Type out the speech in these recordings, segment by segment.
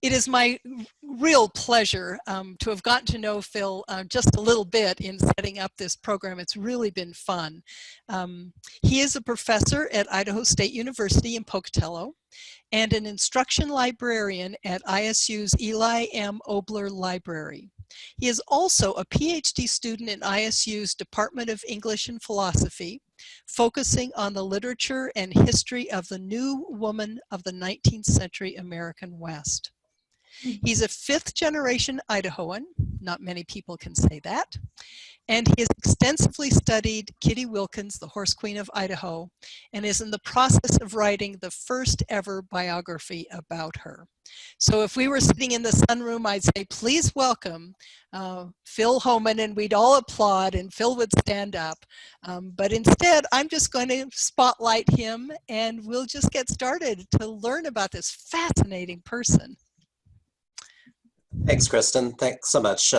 It is my real pleasure to have gotten to know Phil just a little bit in setting up this program. It's really been fun. He is a professor at Idaho State University in Pocatello and an instruction librarian at ISU's Eli M. Obler Library. He is also a PhD student in ISU's Department of English and Philosophy, focusing on the literature and history of the new woman of the 19th century American West. He's a fifth-generation Idahoan, not many people can say that, and he has extensively studied Kittie Wilkins, the Horse Queen of Idaho, and is in the process of writing the first ever biography about her. So if we were sitting in the sunroom, I'd say, please welcome Phil Homan, and we'd all applaud, and Phil would stand up. But instead, I'm just going to spotlight him, and we'll just get started to learn about this fascinating person. Thanks, Kristen. Thanks so much.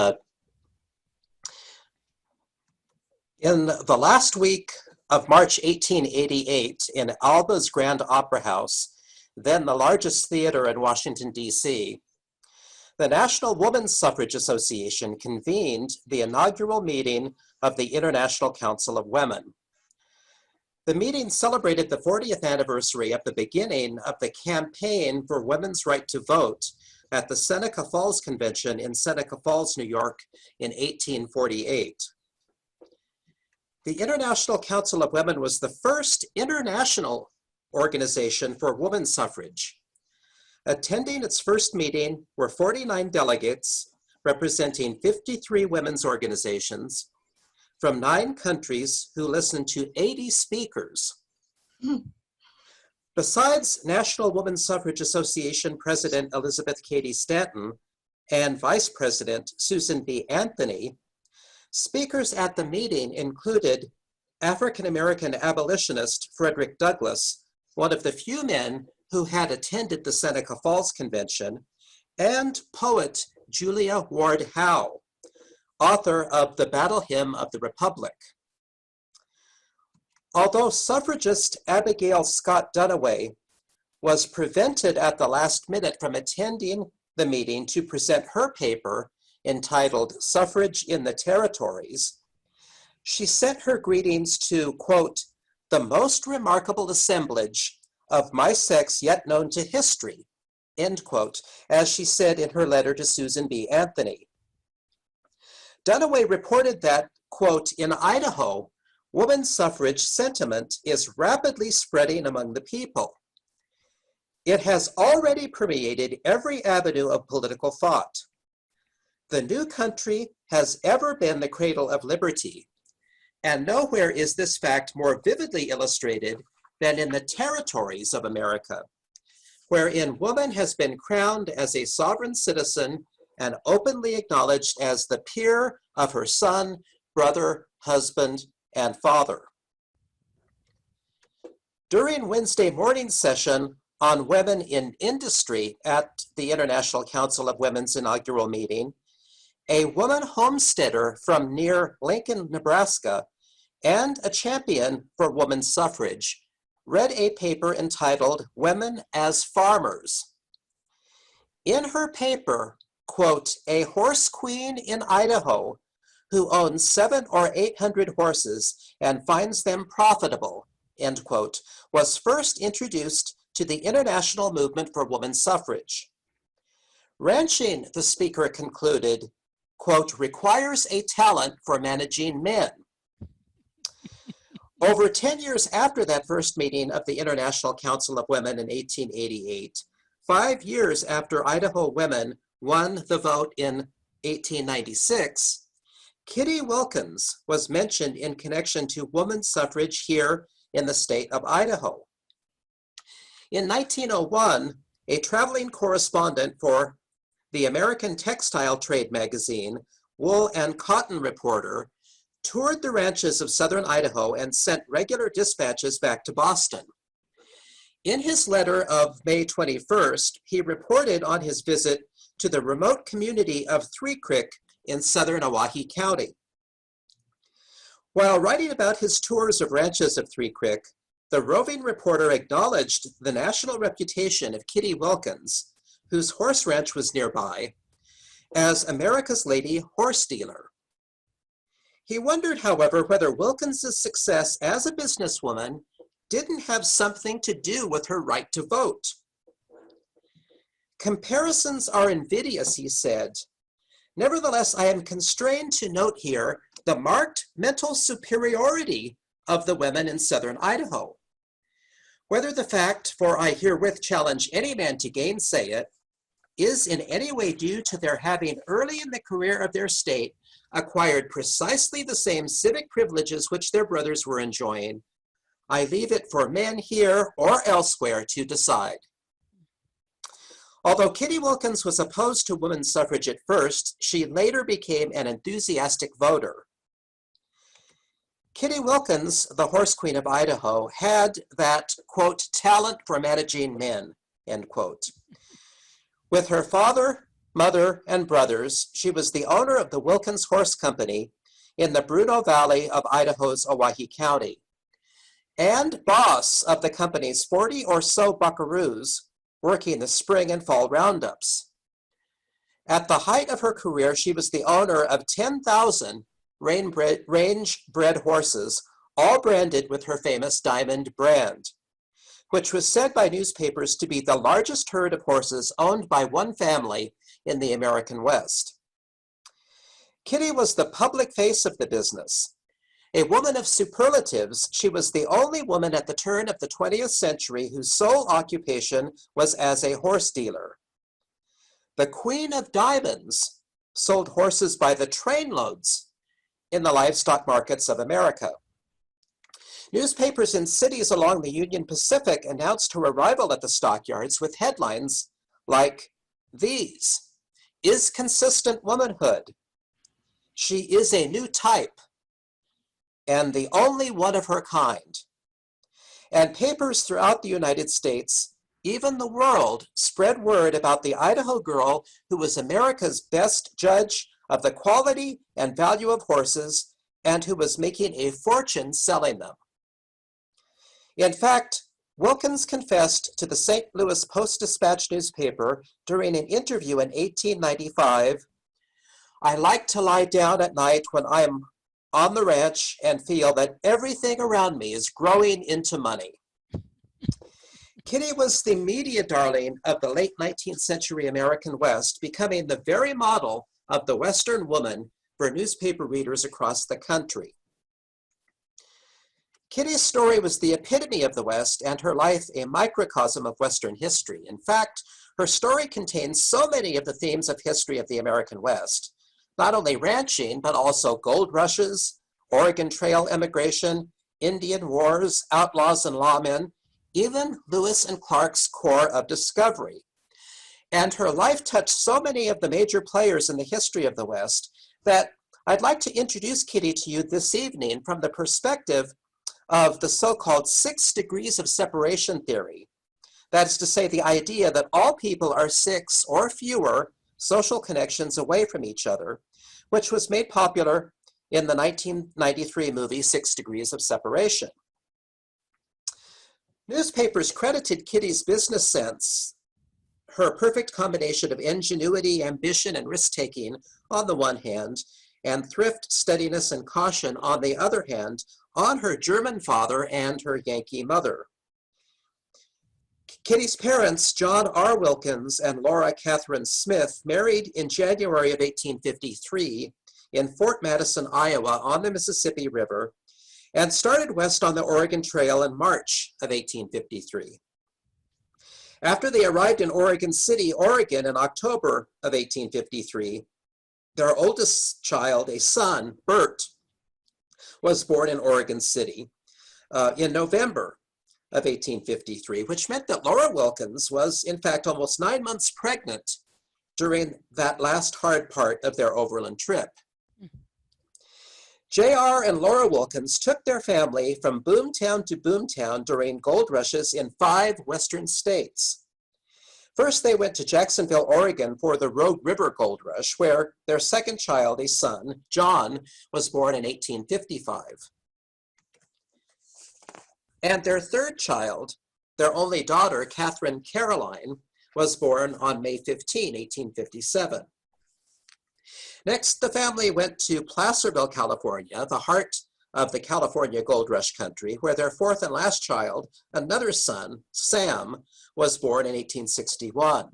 In the last week of March 1888 in Alba's Grand Opera House, then the largest theater in Washington, D.C., the National Women's Suffrage Association convened the inaugural meeting of the International Council of Women. The meeting celebrated the 40th anniversary of the beginning of the campaign for women's right to vote at the Seneca Falls Convention in Seneca Falls, New York in 1848. The International Council of Women was the first international organization for women's suffrage. Attending its first meeting were 49 delegates representing 53 women's organizations from 9 countries who listened to 80 speakers. Besides National Women's Suffrage Association President Elizabeth Cady Stanton and Vice President Susan B. Anthony, speakers at the meeting included African-American abolitionist Frederick Douglass, one of the few men who had attended the Seneca Falls Convention, and poet Julia Ward Howe, author of the Battle Hymn of the Republic. Although suffragist Abigail Scott Duniway was prevented at the last minute from attending the meeting to present her paper entitled Suffrage in the Territories, she sent her greetings to, quote, the most remarkable assemblage of my sex yet known to history, end quote, as she said in her letter to Susan B. Anthony. Duniway reported that, quote, in Idaho, women's suffrage sentiment is rapidly spreading among the people. It has already permeated every avenue of political thought. The new country has ever been the cradle of liberty, and nowhere is this fact more vividly illustrated than in the territories of America, wherein woman has been crowned as a sovereign citizen and openly acknowledged as the peer of her son, brother, husband, and father. During Wednesday morning session on women in industry at the International Council of Women's inaugural meeting, a woman homesteader from near Lincoln, Nebraska, and a champion for women's suffrage, read a paper entitled Women as Farmers. In her paper, quote, a horse queen in Idaho who owns 700 or 800 horses and finds them profitable, end quote, was first introduced to the international movement for women's suffrage. Ranching, the speaker concluded, quote, requires a talent for managing men. Over 10 years after that first meeting of the International Council of Women in 1888, 5 years after Idaho women won the vote in 1896, Kittie Wilkins was mentioned in connection to women's suffrage here in the state of Idaho. In 1901, a traveling correspondent for the American textile trade magazine, Wool and Cotton Reporter, toured the ranches of southern Idaho and sent regular dispatches back to Boston. In his letter of May 21st, he reported on his visit to the remote community of Three Creek in southern Owyhee County. While writing about his tours of ranches of Three Creek, the roving reporter acknowledged the national reputation of Kittie Wilkins, whose horse ranch was nearby, as America's Lady Horse Dealer. He wondered, however, whether Wilkins's success as a businesswoman didn't have something to do with her right to vote. Comparisons are invidious, he said. Nevertheless, I am constrained to note here the marked mental superiority of the women in southern Idaho. Whether the fact, for I herewith challenge any man to gainsay it, is in any way due to their having early in the career of their state acquired precisely the same civic privileges which their brothers were enjoying, I leave it for men here or elsewhere to decide. Although Kittie Wilkins was opposed to women's suffrage at first, she later became an enthusiastic voter. Kittie Wilkins, the Horse Queen of Idaho, had that, quote, talent for managing men, end quote. With her father, mother, and brothers, she was the owner of the Wilkins Horse Company in the Bruneau Valley of Idaho's Owyhee County, and boss of the company's 40 or so buckaroos working the spring and fall roundups. At the height of her career, she was the owner of 10,000 range-bred horses, all branded with her famous Diamond brand, which was said by newspapers to be the largest herd of horses owned by one family in the American West. Kittie was the public face of the business. A woman of superlatives, she was the only woman at the turn of the 20th century whose sole occupation was as a horse dealer. The Queen of Diamonds sold horses by the trainloads in the livestock markets of America. Newspapers in cities along the Union Pacific announced her arrival at the stockyards with headlines like these: "Is consistent womanhood," "She is a new type," and "the only one of her kind." And papers throughout the United States, even the world, spread word about the Idaho girl who was America's best judge of the quality and value of horses and who was making a fortune selling them. In fact, Wilkins confessed to the St. Louis Post-Dispatch newspaper during an interview in 1895, "I like to lie down at night when I am on the ranch and feel that everything around me is growing into money." Kittie was the media darling of the late 19th century American West, becoming the very model of the Western woman for newspaper readers across the country. Kittie's story was the epitome of the West and her life a microcosm of Western history. In fact, her story contains so many of the themes of history of the American West, not only ranching, but also gold rushes, Oregon Trail immigration, Indian wars, outlaws and lawmen, even Lewis and Clark's Corps of Discovery. And her life touched so many of the major players in the history of the West that I'd like to introduce Kittie to you this evening from the perspective of the so-called 6 degrees of separation theory. That is to say, the idea that all people are 6 or fewer social connections away from each other, which was made popular in the 1993 movie 6 Degrees of Separation. Newspapers credited Kittie's business sense, her perfect combination of ingenuity, ambition, and risk-taking on the one hand, and thrift, steadiness, and caution on the other hand, on her German father and her Yankee mother. Kittie's parents, John R. Wilkins and Laura Catherine Smith, married in January of 1853 in Fort Madison, Iowa, on the Mississippi River, and started west on the Oregon Trail in March of 1853. After they arrived in Oregon City, Oregon in October of 1853, their oldest child, a son, Bert, was born in Oregon City in November of 1853, which meant that Laura Wilkins was, in fact, almost 9 months pregnant during that last hard part of their overland trip. J.R. and Laura Wilkins took their family from boomtown to boomtown during gold rushes in 5 western states. First, they went to Jacksonville, Oregon for the Rogue River Gold Rush, where their second child, a son, John, was born in 1855. And their third child, their only daughter, Catherine Caroline, was born on May 15, 1857. Next, the family went to Placerville, California, the heart of the California Gold Rush country, where their fourth and last child, another son, Sam, was born in 1861.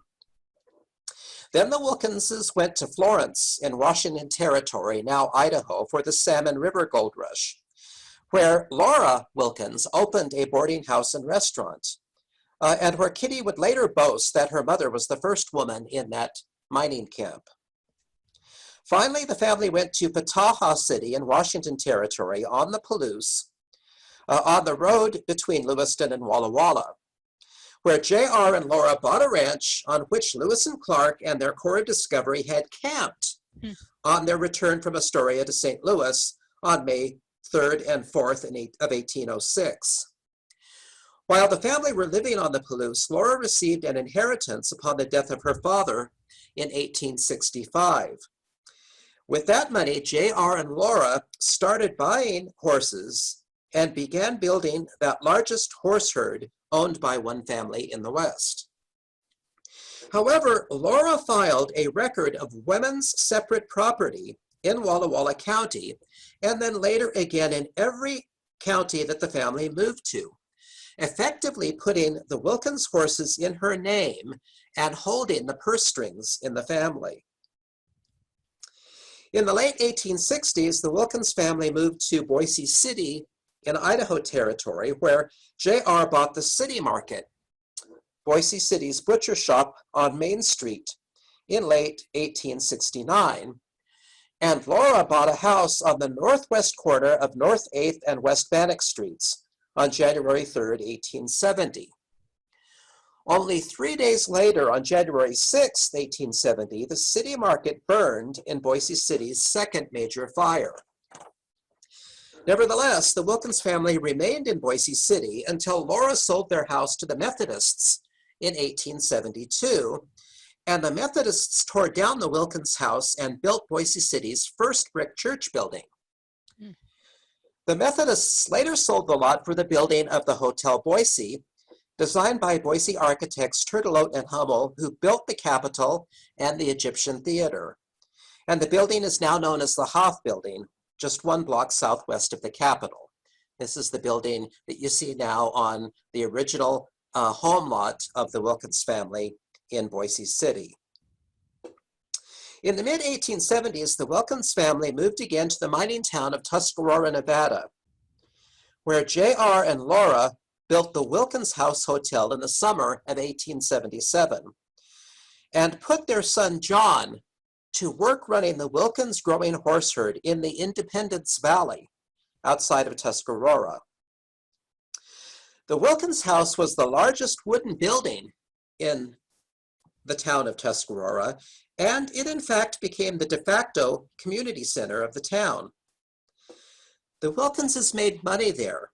Then the Wilkinses went to Florence in Washington Territory, now Idaho, for the Salmon River Gold Rush, where Laura Wilkins opened a boarding house and restaurant, and where Kittie would later boast that her mother was the first woman in that mining camp. Finally, the family went to Petaha City in Washington Territory on the Palouse, on the road between Lewiston and Walla Walla, where J.R. and Laura bought a ranch on which Lewis and Clark and their Corps of Discovery had camped on their return from Astoria to St. Louis on May 3rd and 4th of 1806. While the family were living on the Palouse, Laura received an inheritance upon the death of her father in 1865. With that money, J.R. and Laura started buying horses and began building that largest horse herd owned by one family in the West. However, Laura filed a record of women's separate property in Walla Walla County, and then later again in every county that the family moved to, effectively putting the Wilkins horses in her name and holding the purse strings in the family. In the late 1860s, the Wilkins family moved to Boise City in Idaho Territory, where J.R. bought the City Market, Boise City's butcher shop on Main Street, in late 1869. And Laura bought a house on the northwest corner of North 8th and West Bannock Streets on January 3rd, 1870. Only 3 days later, on January 6, 1870, the City Market burned in Boise City's second major fire. Nevertheless, the Wilkins family remained in Boise City until Laura sold their house to the Methodists in 1872, and the Methodists tore down the Wilkins house and built Boise City's first brick church building. The Methodists later sold the lot for the building of the Hotel Boise, designed by Boise architects Turtelot and Hummel, who built the Capitol and the Egyptian Theater. And the building is now known as the Hoff Building, just 1 block southwest of the Capitol. This is the building that you see now on the original home lot of the Wilkins family in Boise City. In the mid-1870s, the Wilkins family moved again to the mining town of Tuscarora, Nevada, where J.R. and Laura built the Wilkins House Hotel in the summer of 1877 and put their son John to work running the Wilkins growing horse herd in the Independence Valley outside of Tuscarora. The Wilkins House was the largest wooden building in the town of Tuscarora, and it in fact became the de facto community center of the town. The Wilkinses made money there,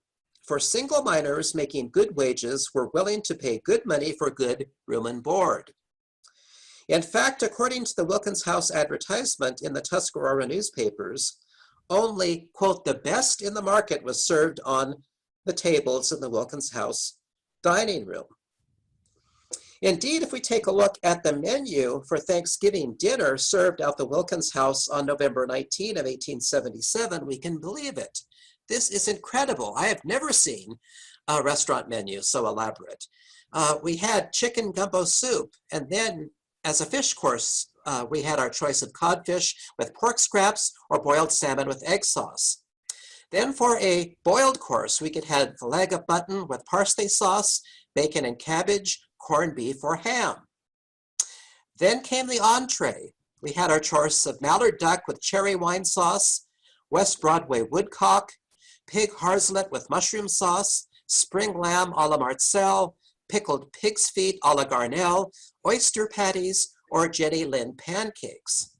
for single miners making good wages were willing to pay good money for good room and board. In fact, according to the Wilkins House advertisement in the Tuscarora newspapers, only, quote, the best in the market was served on the tables in the Wilkins House dining room. Indeed, if we take a look at the menu for Thanksgiving dinner served at the Wilkins House on November 19 of 1877, we can believe it. This is incredible. I have never seen a restaurant menu so elaborate. We had chicken gumbo soup, and then as a fish course, we had our choice of codfish with pork scraps or boiled salmon with egg sauce. Then for a boiled course, we could have a leg of mutton with parsley sauce, bacon and cabbage, corned beef, or ham. Then came the entree. We had our choice of mallard duck with cherry wine sauce, West Broadway woodcock, pig harslet with mushroom sauce, spring lamb a la Marcel, pickled pig's feet a la Garnell, oyster patties, or Jenny Lynn pancakes.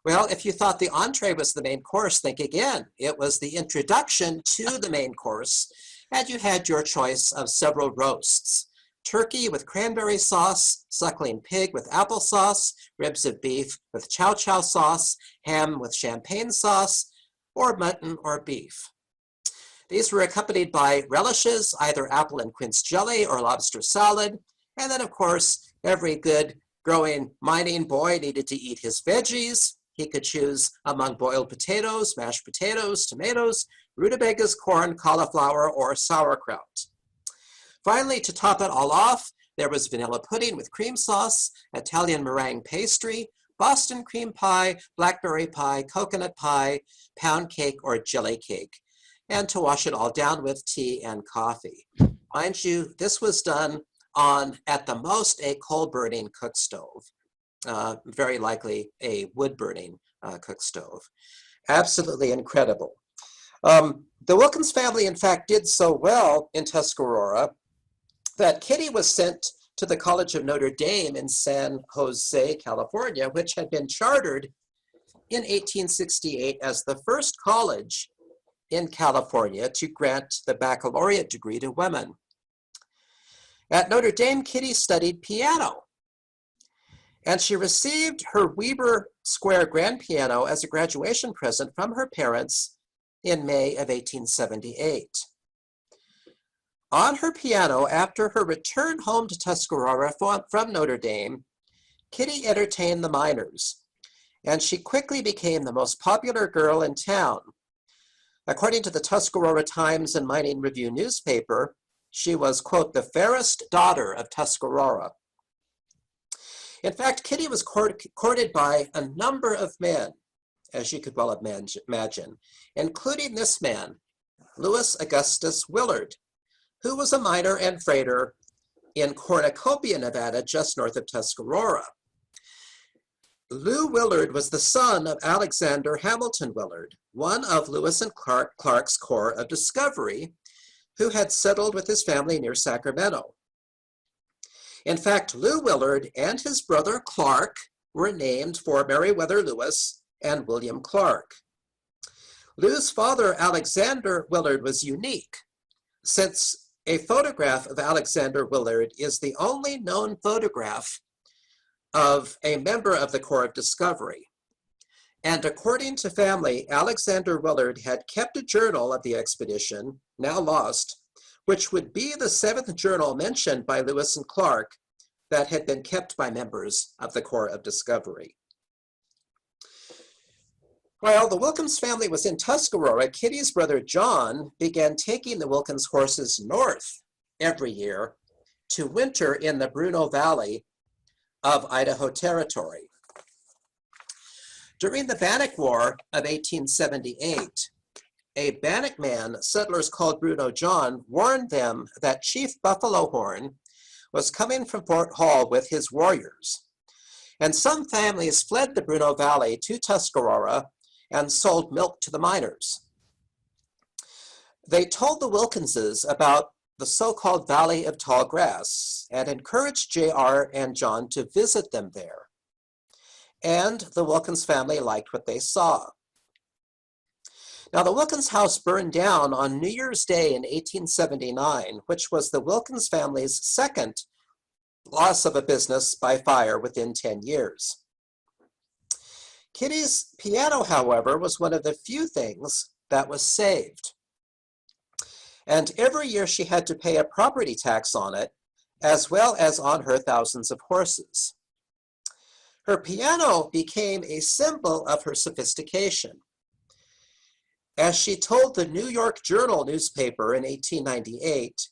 Well, if you thought the entree was the main course, think again. It was the introduction to the main course, and you had your choice of several roasts. Turkey with cranberry sauce, suckling pig with applesauce, ribs of beef with chow chow sauce, ham with champagne sauce, or mutton or beef. These were accompanied by relishes, either apple and quince jelly or lobster salad, And then, of course, every good growing mining boy needed to eat his veggies. He could choose among boiled potatoes, mashed potatoes, tomatoes, rutabagas, corn, cauliflower, or sauerkraut. Finally, to top it all off, there was vanilla pudding with cream sauce, Italian meringue pastry, Boston cream pie, blackberry pie, coconut pie, pound cake, or jelly cake, and to wash it all down with tea and coffee. Mind you, this was done on, at the most, a coal-burning cook stove, very likely a wood-burning cook stove. Absolutely incredible. The Wilkins family, in fact, did so well in Tuscarora that Kittie was sent to the College of Notre Dame in San Jose, California, which had been chartered in 1868 as the first college in California to grant the baccalaureate degree to women. At Notre Dame, Kittie studied piano, and she received her Weber Square grand piano as a graduation present from her parents in May of 1878. On her piano, after her return home to Tuscarora from Notre Dame, Kittie entertained the miners, and she quickly became the most popular girl in town. According to the Tuscarora Times and Mining Review newspaper, she was, quote, the fairest daughter of Tuscarora. In fact, Kittie was courted by a number of men, as you could well imagine, including this man, Louis Augustus Willard, who was a miner and freighter in Cornucopia, Nevada, just north of Tuscarora. Lou Willard was the son of Alexander Hamilton Willard, one of Lewis and Clark's Corps of Discovery, who had settled with his family near Sacramento. In fact, Lou Willard and his brother Clark were named for Meriwether Lewis and William Clark. Lou's father, Alexander Willard, was unique, since a photograph of Alexander Willard is the only known photograph of a member of the Corps of Discovery. And according to family, Alexander Willard had kept a journal of the expedition, now lost, which would be the 7th journal mentioned by Lewis and Clark that had been kept by members of the Corps of Discovery. While the Wilkins family was in Tuscarora, Kittie's brother John began taking the Wilkins horses north every year to winter in the Bruneau Valley of Idaho Territory. During the Bannock War of 1878, a Bannock man settlers called Bruneau John warned them that Chief Buffalo Horn was coming from Fort Hall with his warriors, and some families fled the Bruneau Valley to Tuscarora and sold milk to the miners. They told the Wilkinses about the so-called Valley of Tall Grass and encouraged J.R. and John to visit them there. And the Wilkins family liked what they saw. Now, the Wilkins house burned down on New Year's Day in 1879, which was the Wilkins family's second loss of a business by fire within 10 years. Kittie's piano, however, was one of the few things that was saved. And every year she had to pay a property tax on it, as well as on her thousands of horses. Her piano became a symbol of her sophistication. As she told the New York Journal newspaper in 1898,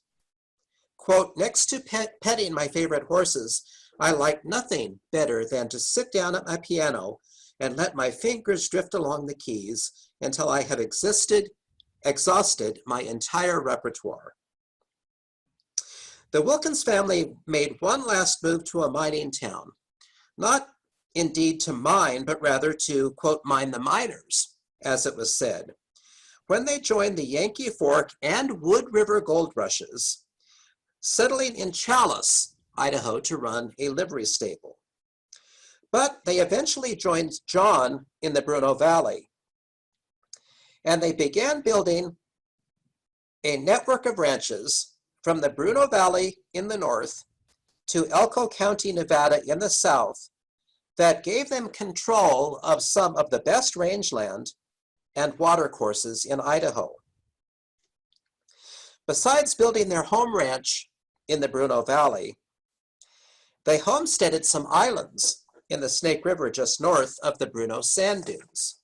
quote, next to petting my favorite horses, I like nothing better than to sit down at my piano and let my fingers drift along the keys until I have exhausted my entire repertoire. The Wilkins family made one last move to a mining town, not indeed to mine, but rather to, quote, mine the miners, as it was said, when they joined the Yankee Fork and Wood River gold rushes, settling in Chalice, Idaho, to run a livery stable. But they eventually joined John in the Bruneau Valley, and they began building a network of ranches from the Bruneau Valley in the north to Elko County, Nevada in the south that gave them control of some of the best rangeland and watercourses in Idaho. Besides building their home ranch in the Bruneau Valley, They homesteaded some islands in the Snake River just north of the Bruneau sand dunes.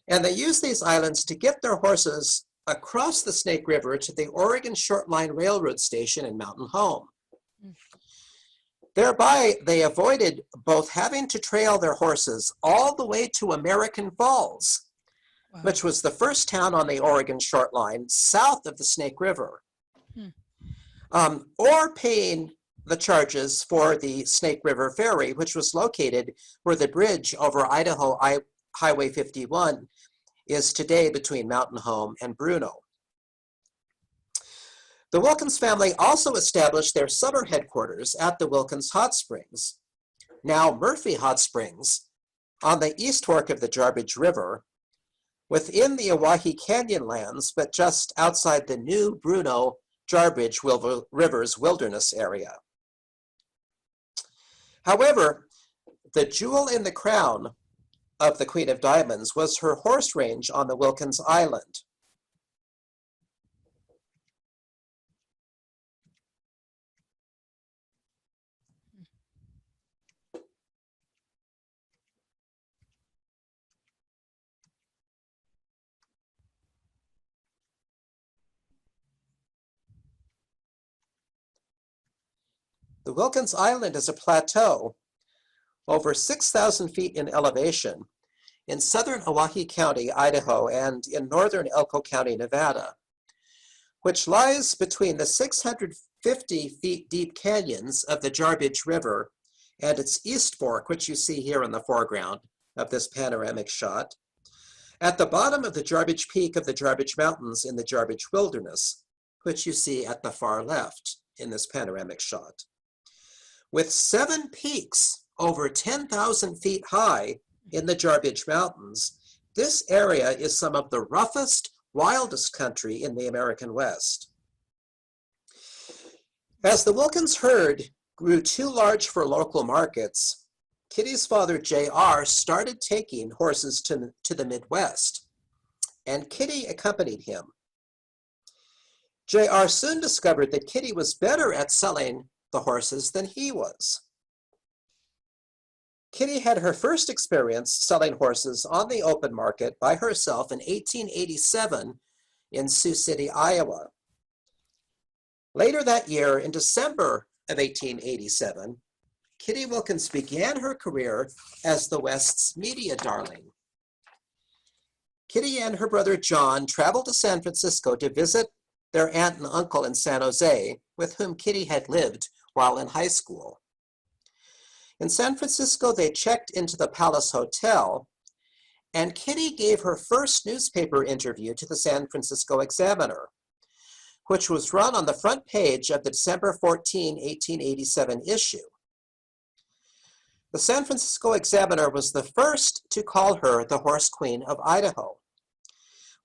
And they used these islands to get their horses across the Snake River to the Oregon Short Line Railroad station in Mountain Home. Thereby, they avoided both having to trail their horses all the way to American Falls, Wow. which was the first town on the Oregon Short Line south of the Snake River, or paying the charges for the Snake River Ferry, which was located where the bridge over Idaho Highway 51 is today between Mountain Home and Bruneau. The Wilkins family also established their summer headquarters at the Wilkins Hot Springs, now Murphy Hot Springs, on the east fork of the Jarbidge River, within the Owyhee Canyon lands, but just outside the new Bruneau Jarbidge River's wilderness area. However, the jewel in the crown of the Queen of Diamonds was her horse range on the Wilkins Island. The Wilkins Island is a plateau over 6,000 feet in elevation in southern Owyhee County, Idaho, and in northern Elko County, Nevada, which lies between the 650 feet deep canyons of the Jarbidge River and its east fork, which you see here in the foreground of this panoramic shot, at the bottom of the Jarbidge Peak of the Jarbidge Mountains in the Jarbidge Wilderness, which you see at the far left in this panoramic shot. With 7 peaks over 10,000 feet high in the Jarbidge Mountains, this area is some of the roughest, wildest country in the American West. As the Wilkins herd grew too large for local markets, Kittie's father, J.R., started taking horses to the Midwest, and Kittie accompanied him. J.R. soon discovered that Kittie was better at selling the horses than he was. Kittie had her first experience selling horses on the open market by herself in 1887 in Sioux City, Iowa. Later that year, in December of 1887, Kittie Wilkins began her career as the West's media darling. Kittie and her brother John traveled to San Francisco to visit their aunt and uncle in San Jose, with whom Kittie had lived while in high school. In San Francisco, they checked into the Palace Hotel, and Kittie gave her first newspaper interview to the San Francisco Examiner, which was run on the front page of the December 14, 1887 issue. The San Francisco Examiner was the first to call her the Horse Queen of Idaho,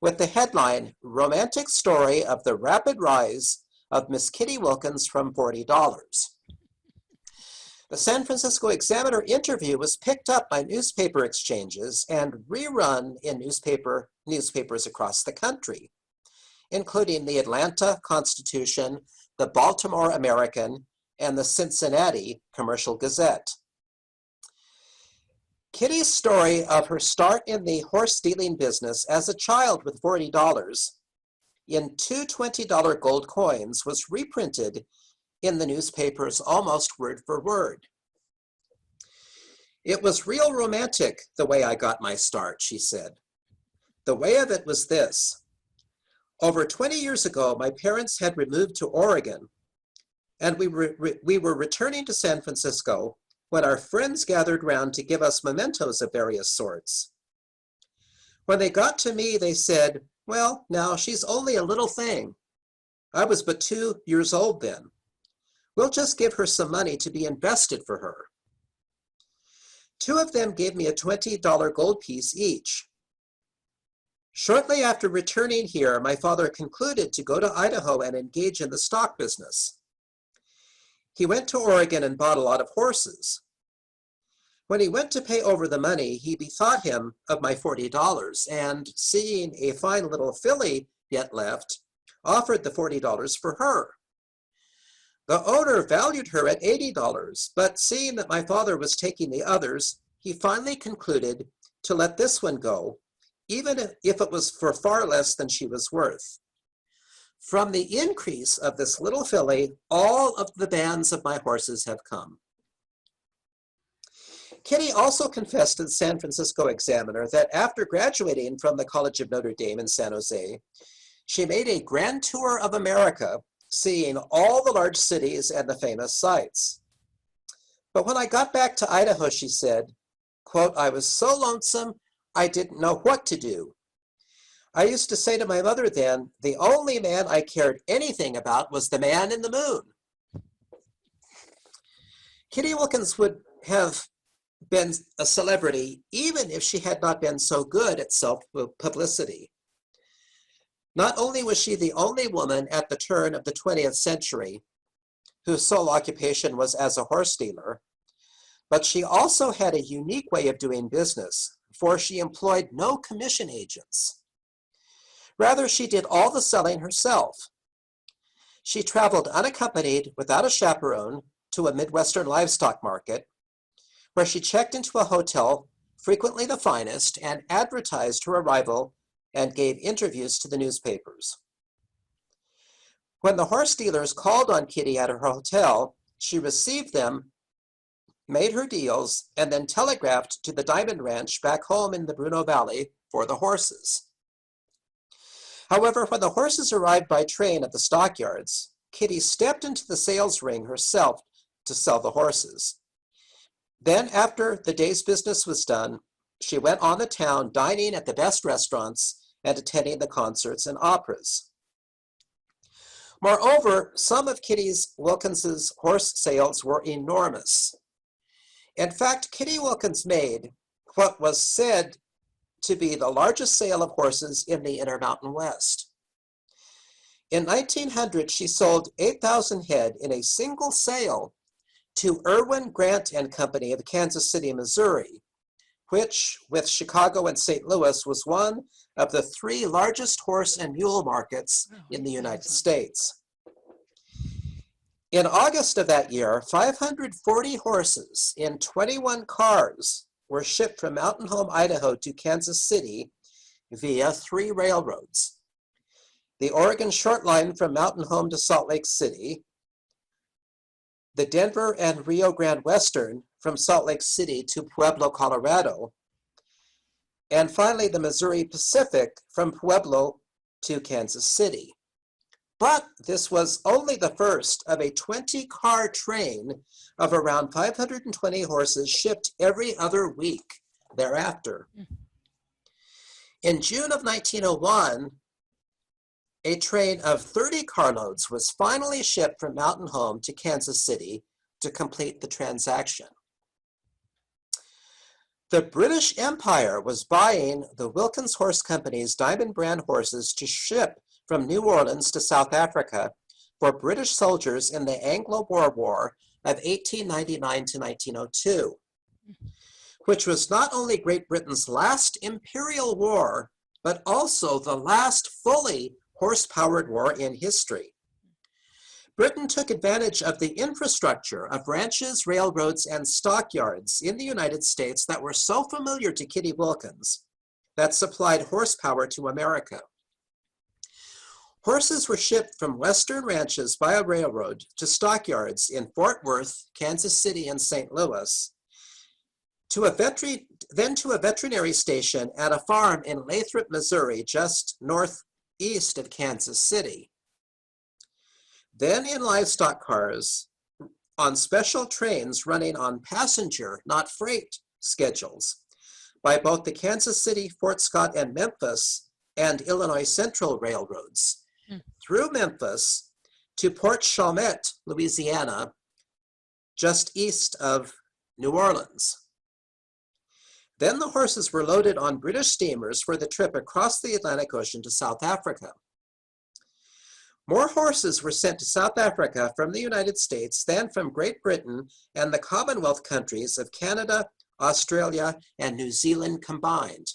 with the headline, "Romantic Story of the Rapid Rise of Miss Kittie Wilkins from $40. The San Francisco Examiner interview was picked up by newspaper exchanges and rerun in newspapers across the country, including the Atlanta Constitution, the Baltimore American, and the Cincinnati Commercial Gazette. Kittie's story of her start in the horse dealing business as a child with $40 in 2 $20 gold coins was reprinted in the newspapers almost word for word. "It was real romantic the way I got my start," she said. "The way of it was this. Over 20 years ago, my parents had removed to Oregon, and we were returning to San Francisco when our friends gathered round to give us mementos of various sorts. When they got to me, they said, 'Well, now, she's only a little thing.' I was but 2 years old then. 'We'll just give her some money to be invested for her.' 2 of them gave me a $20 gold piece each. Shortly after returning here, my father concluded to go to Idaho and engage in the stock business. He went to Oregon and bought a lot of horses. When he went to pay over the money, he bethought him of my $40 and, seeing a fine little filly yet left, offered the $40 for her. The owner valued her at $80, but seeing that my father was taking the others, he finally concluded to let this one go, even if it was for far less than she was worth. From the increase of this little filly, all of the bands of my horses have come. Kittie also confessed to the San Francisco Examiner that after graduating from the College of Notre Dame in San Jose, she made a grand tour of America, seeing all the large cities and the famous sights. But when I got back to Idaho, she said, quote, "I was so lonesome, I didn't know what to do. I used to say to my mother then, the only man I cared anything about was the man in the moon." Kittie Wilkins would have been a celebrity even if she had not been so good at self-publicity. Not only was she the only woman at the turn of the 20th century whose sole occupation was as a horse dealer, but she also had a unique way of doing business, for she employed no commission agents. Rather, she did all the selling herself. She traveled unaccompanied without a chaperone to a Midwestern livestock market, where she checked into a hotel, frequently the finest, and advertised her arrival and gave interviews to the newspapers. When the horse dealers called on Kittie at her hotel, she received them, made her deals, and then telegraphed to the Diamond Ranch back home in the Bruneau Valley for the horses. However, when the horses arrived by train at the stockyards, Kittie stepped into the sales ring herself to sell the horses. Then, after the day's business was done, she went on the town, dining at the best restaurants and attending the concerts and operas. Moreover, some of Kittie Wilkins's horse sales were enormous. In fact, Kittie Wilkins made what was said to be the largest sale of horses in the Intermountain West. In 1900, she sold 8,000 head in a single sale to Irwin Grant and Company of Kansas City, Missouri, which, with Chicago and St. Louis, was one of the 3 largest horse and mule markets in the United States. In August of that year, 540 horses in 21 cars were shipped from Mountain Home, Idaho to Kansas City via 3 railroads: the Oregon Short Line from Mountain Home to Salt Lake City, the Denver and Rio Grande Western from Salt Lake City to Pueblo, Colorado, and finally the Missouri Pacific from Pueblo to Kansas City. But this was only the first of a 20-car train of around 520 horses shipped every other week thereafter. In June of 1901, a train of 30 carloads was finally shipped from Mountain Home to Kansas City to complete the transaction. The British Empire was buying the Wilkins Horse Company's Diamond brand horses to ship from New Orleans to South Africa for British soldiers in the Anglo-Boer War of 1899 to 1902, which was not only Great Britain's last imperial war, but also the last fully horse-powered war in history. Britain took advantage of the infrastructure of ranches, railroads, and stockyards in the United States that were so familiar to Kittie Wilkins that supplied horsepower to America. Horses were shipped from western ranches by a railroad to stockyards in Fort Worth, Kansas City, and St. Louis, then to a veterinary station at a farm in Lathrop, Missouri, just northeast of Kansas City. Then in livestock cars on special trains running on passenger, not freight, schedules by both the Kansas City, Fort Scott, and Memphis and Illinois Central railroads through Memphis to Port Chalmette, Louisiana, just east of New Orleans. Then the horses were loaded on British steamers for the trip across the Atlantic Ocean to South Africa. More horses were sent to South Africa from the United States than from Great Britain and the Commonwealth countries of Canada, Australia, and New Zealand combined.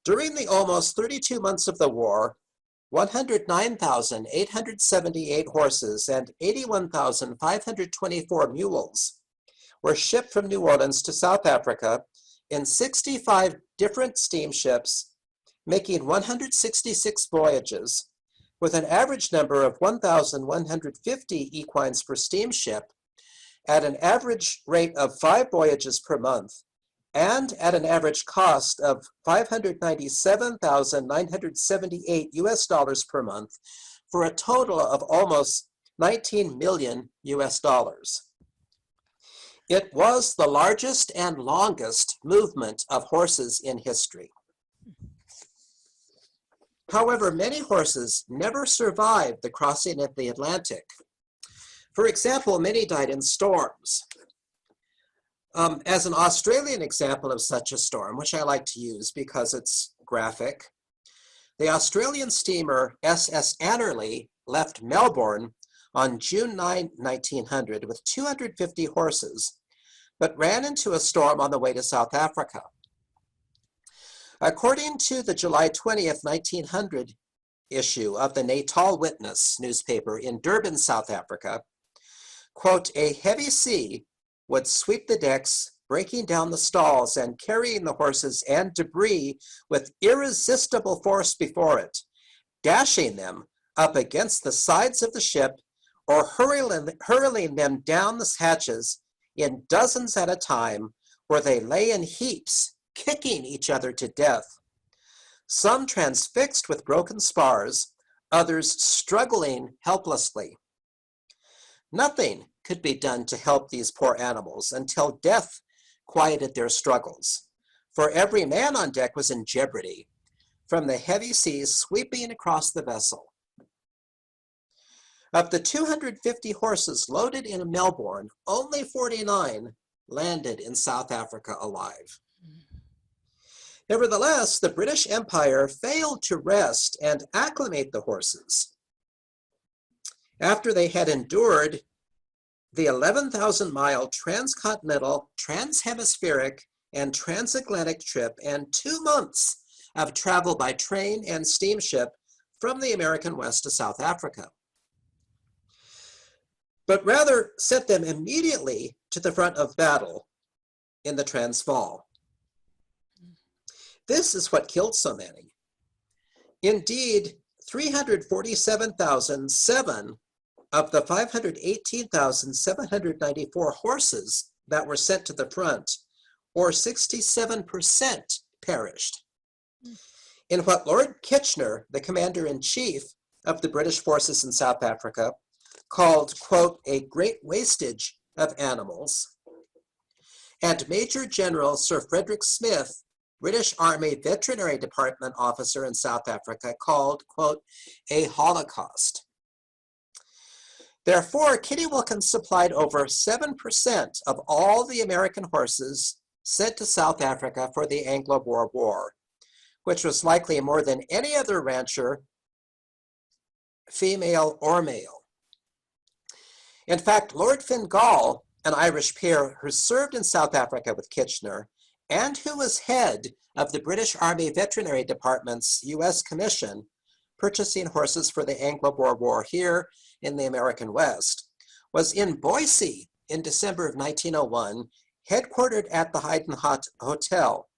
During the almost 32 months of the war, 109,878 horses and 81,524 mules were shipped from New Orleans to South Africa in 65 different steamships, making 166 voyages, with an average number of 1,150 equines per steamship, at an average rate of 5 voyages per month, and at an average cost of $597,978 per month, for a total of almost $19 million. It was the largest and longest movement of horses in history. However, many horses never survived the crossing of the Atlantic. For example, many died in storms. As an Australian example of such a storm, which I like to use because it's graphic, the Australian steamer SS Annerley left Melbourne on June 9, 1900 with 250 horses, but ran into a storm on the way to South Africa. According to the July 20th, 1900 issue of the Natal Witness newspaper in Durban, South Africa, quote, "A heavy sea would sweep the decks, breaking down the stalls and carrying the horses and debris with irresistible force before it, dashing them up against the sides of the ship or hurling them down the hatches in dozens at a time, where they lay in heaps, kicking each other to death, some transfixed with broken spars, others struggling helplessly. Nothing could be done to help these poor animals until death quieted their struggles, for every man on deck was in jeopardy from the heavy seas sweeping across the vessel. Of the 250 horses loaded in Melbourne, only 49 landed in South Africa alive. Nevertheless, the British Empire failed to rest and acclimate the horses. After they had endured the 11,000-mile transcontinental, transhemispheric, and transatlantic trip and 2 months of travel by train and steamship from the American West to South Africa, but rather sent them immediately to the front of battle in the Transvaal. This is what killed so many. Indeed, 347,007 of the 518,794 horses that were sent to the front, or 67%, perished. In what Lord Kitchener, the commander-in-chief of the British forces in South Africa, called, quote, "a great wastage of animals," and Major General Sir Frederick Smith, British Army Veterinary Department officer in South Africa, called, quote, "a holocaust." Therefore, Kittie Wilkins supplied over 7% of all the American horses sent to South Africa for the Anglo-Boer War, which was likely more than any other rancher, female or male. In fact, Lord Fingal, an Irish peer who served in South Africa with Kitchener, and who was head of the British Army Veterinary Department's U.S. Commission, purchasing horses for the Anglo-Boer War here in the American West, was in Boise in December of 1901, headquartered at the Heidenhaut Hotel.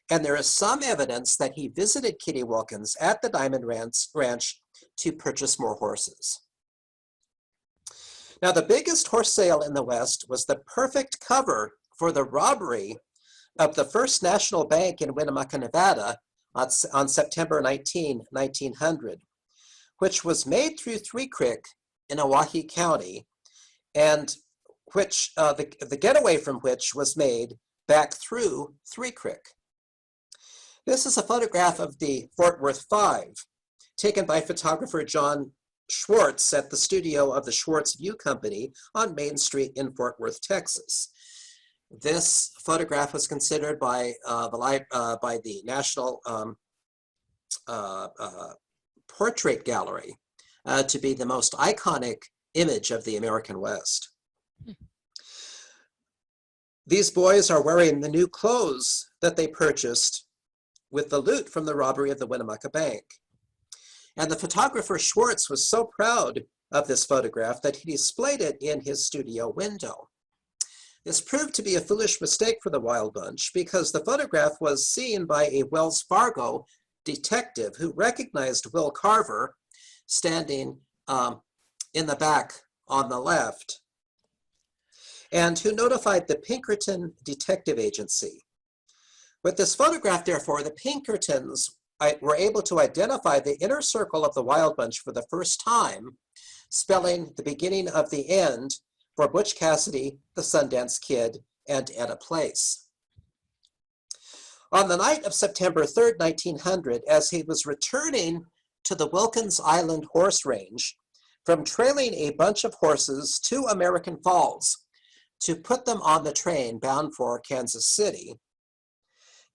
And there is some evidence that he visited Kittie Wilkins at the Diamond Ranch to purchase more horses. Now, the biggest horse sale in the West was the perfect cover for the robbery of the First National Bank in Winnemucca, Nevada on September 19, 1900, which was made through Three Creek in Owyhee County, and which the getaway from which was made back through Three Creek. This is a photograph of the Fort Worth Five, taken by photographer John Schwartz at the studio of the Schwartz View Company on Main Street in Fort Worth, Texas. This photograph was considered by the National Portrait Gallery to be the most iconic image of the American West. These boys are wearing the new clothes that they purchased with the loot from the robbery of the Winnemucca Bank. And the photographer Schwartz was so proud of this photograph that he displayed it in his studio window. This proved to be a foolish mistake for the Wild Bunch because the photograph was seen by a Wells Fargo detective who recognized Will Carver standing in the back on the left, and who notified the Pinkerton Detective Agency. With this photograph, therefore, the Pinkertons were able to identify the inner circle of the Wild Bunch for the first time, spelling the beginning of the end for Butch Cassidy, the Sundance Kid, and Etta Place. On the night of September 3rd, 1900, as he was returning to the Wilkins Island horse range from trailing a bunch of horses to American Falls to put them on the train bound for Kansas City,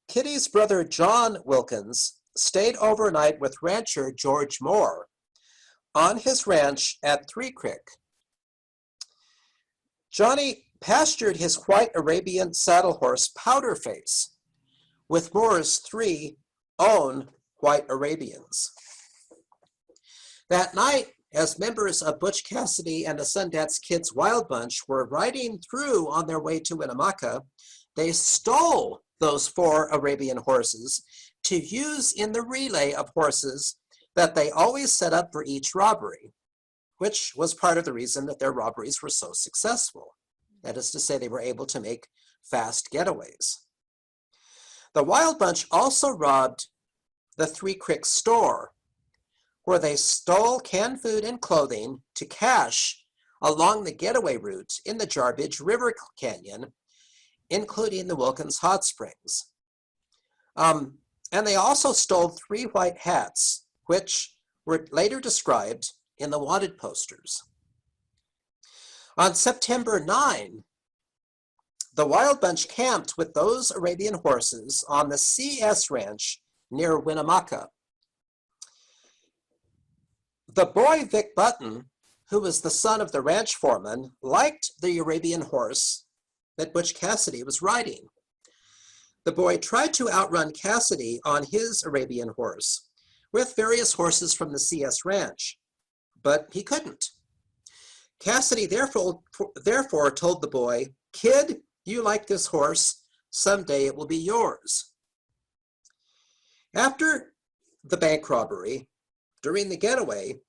Kittie's brother John Wilkins stayed overnight with rancher George Moore on his ranch at Three Creek. Johnny pastured his white Arabian saddle horse Powder Face with Moore's 3 own white Arabians. That night, as members of Butch Cassidy and the Sundance Kid's Wild Bunch were riding through on their way to Winnemucca, they stole those 4 Arabian horses to use in the relay of horses that they always set up for each robbery, which was part of the reason that their robberies were so successful. That is to say, they were able to make fast getaways. The Wild Bunch also robbed the Three Creek store, where they stole canned food and clothing to cache along the getaway route in the Jarbidge River Canyon, including the Wilkins Hot Springs. And they also stole 3 white hats, which were later described in the wanted posters. On September 9, the Wild Bunch camped with those Arabian horses on the CS Ranch near Winnemucca. The boy Vic Button, who was the son of the ranch foreman, liked the Arabian horse that Butch Cassidy was riding. The boy tried to outrun Cassidy on his Arabian horse with various horses from the CS Ranch, but he couldn't. Cassidy therefore told the boy, "Kid, you like this horse, someday it will be yours." After the bank robbery, during the getaway,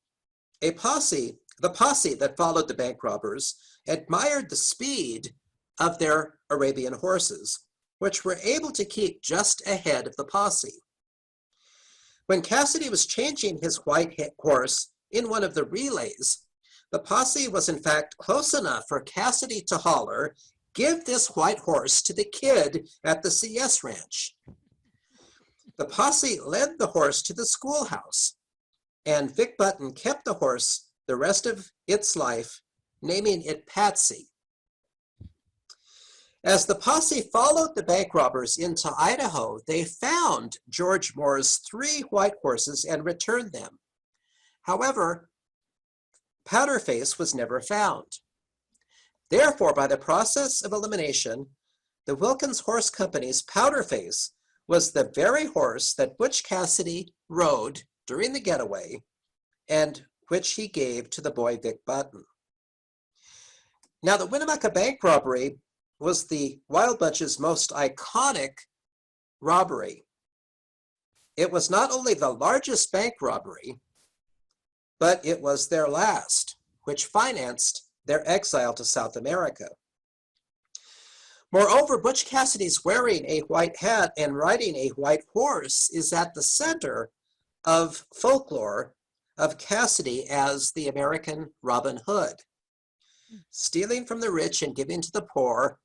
the posse that followed the bank robbers admired the speed of their Arabian horses, which were able to keep just ahead of the posse. When Cassidy was changing his white horse in one of the relays, the posse was in fact close enough for Cassidy to holler, "Give this white horse to the kid at the CS Ranch." The posse led the horse to the schoolhouse, and Vic Button kept the horse the rest of its life, naming it Patsy. As the posse followed the bank robbers into Idaho, they found George Moore's 3 white horses and returned them. However, Powder Face was never found. Therefore, by the process of elimination, the Wilkins Horse Company's Powder Face was the very horse that Butch Cassidy rode during the getaway and which he gave to the boy Vic Button. Now, the Winnemucca bank robbery was the Wild Bunch's most iconic robbery. It was not only the largest bank robbery, but it was their last, which financed their exile to South America. Moreover, Butch Cassidy's wearing a white hat and riding a white horse is at the center of folklore of Cassidy as the American Robin Hood, stealing from the rich and giving to the poor,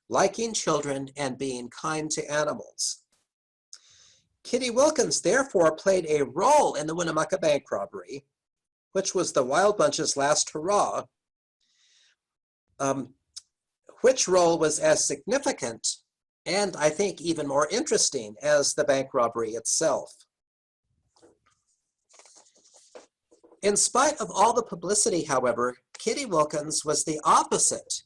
liking children, and being kind to animals. Kittie Wilkins therefore played a role in the Winnemucca bank robbery, which was the Wild Bunch's last hurrah, which role was as significant and I think even more interesting as the bank robbery itself. In spite of all the publicity, however, Kittie Wilkins was the opposite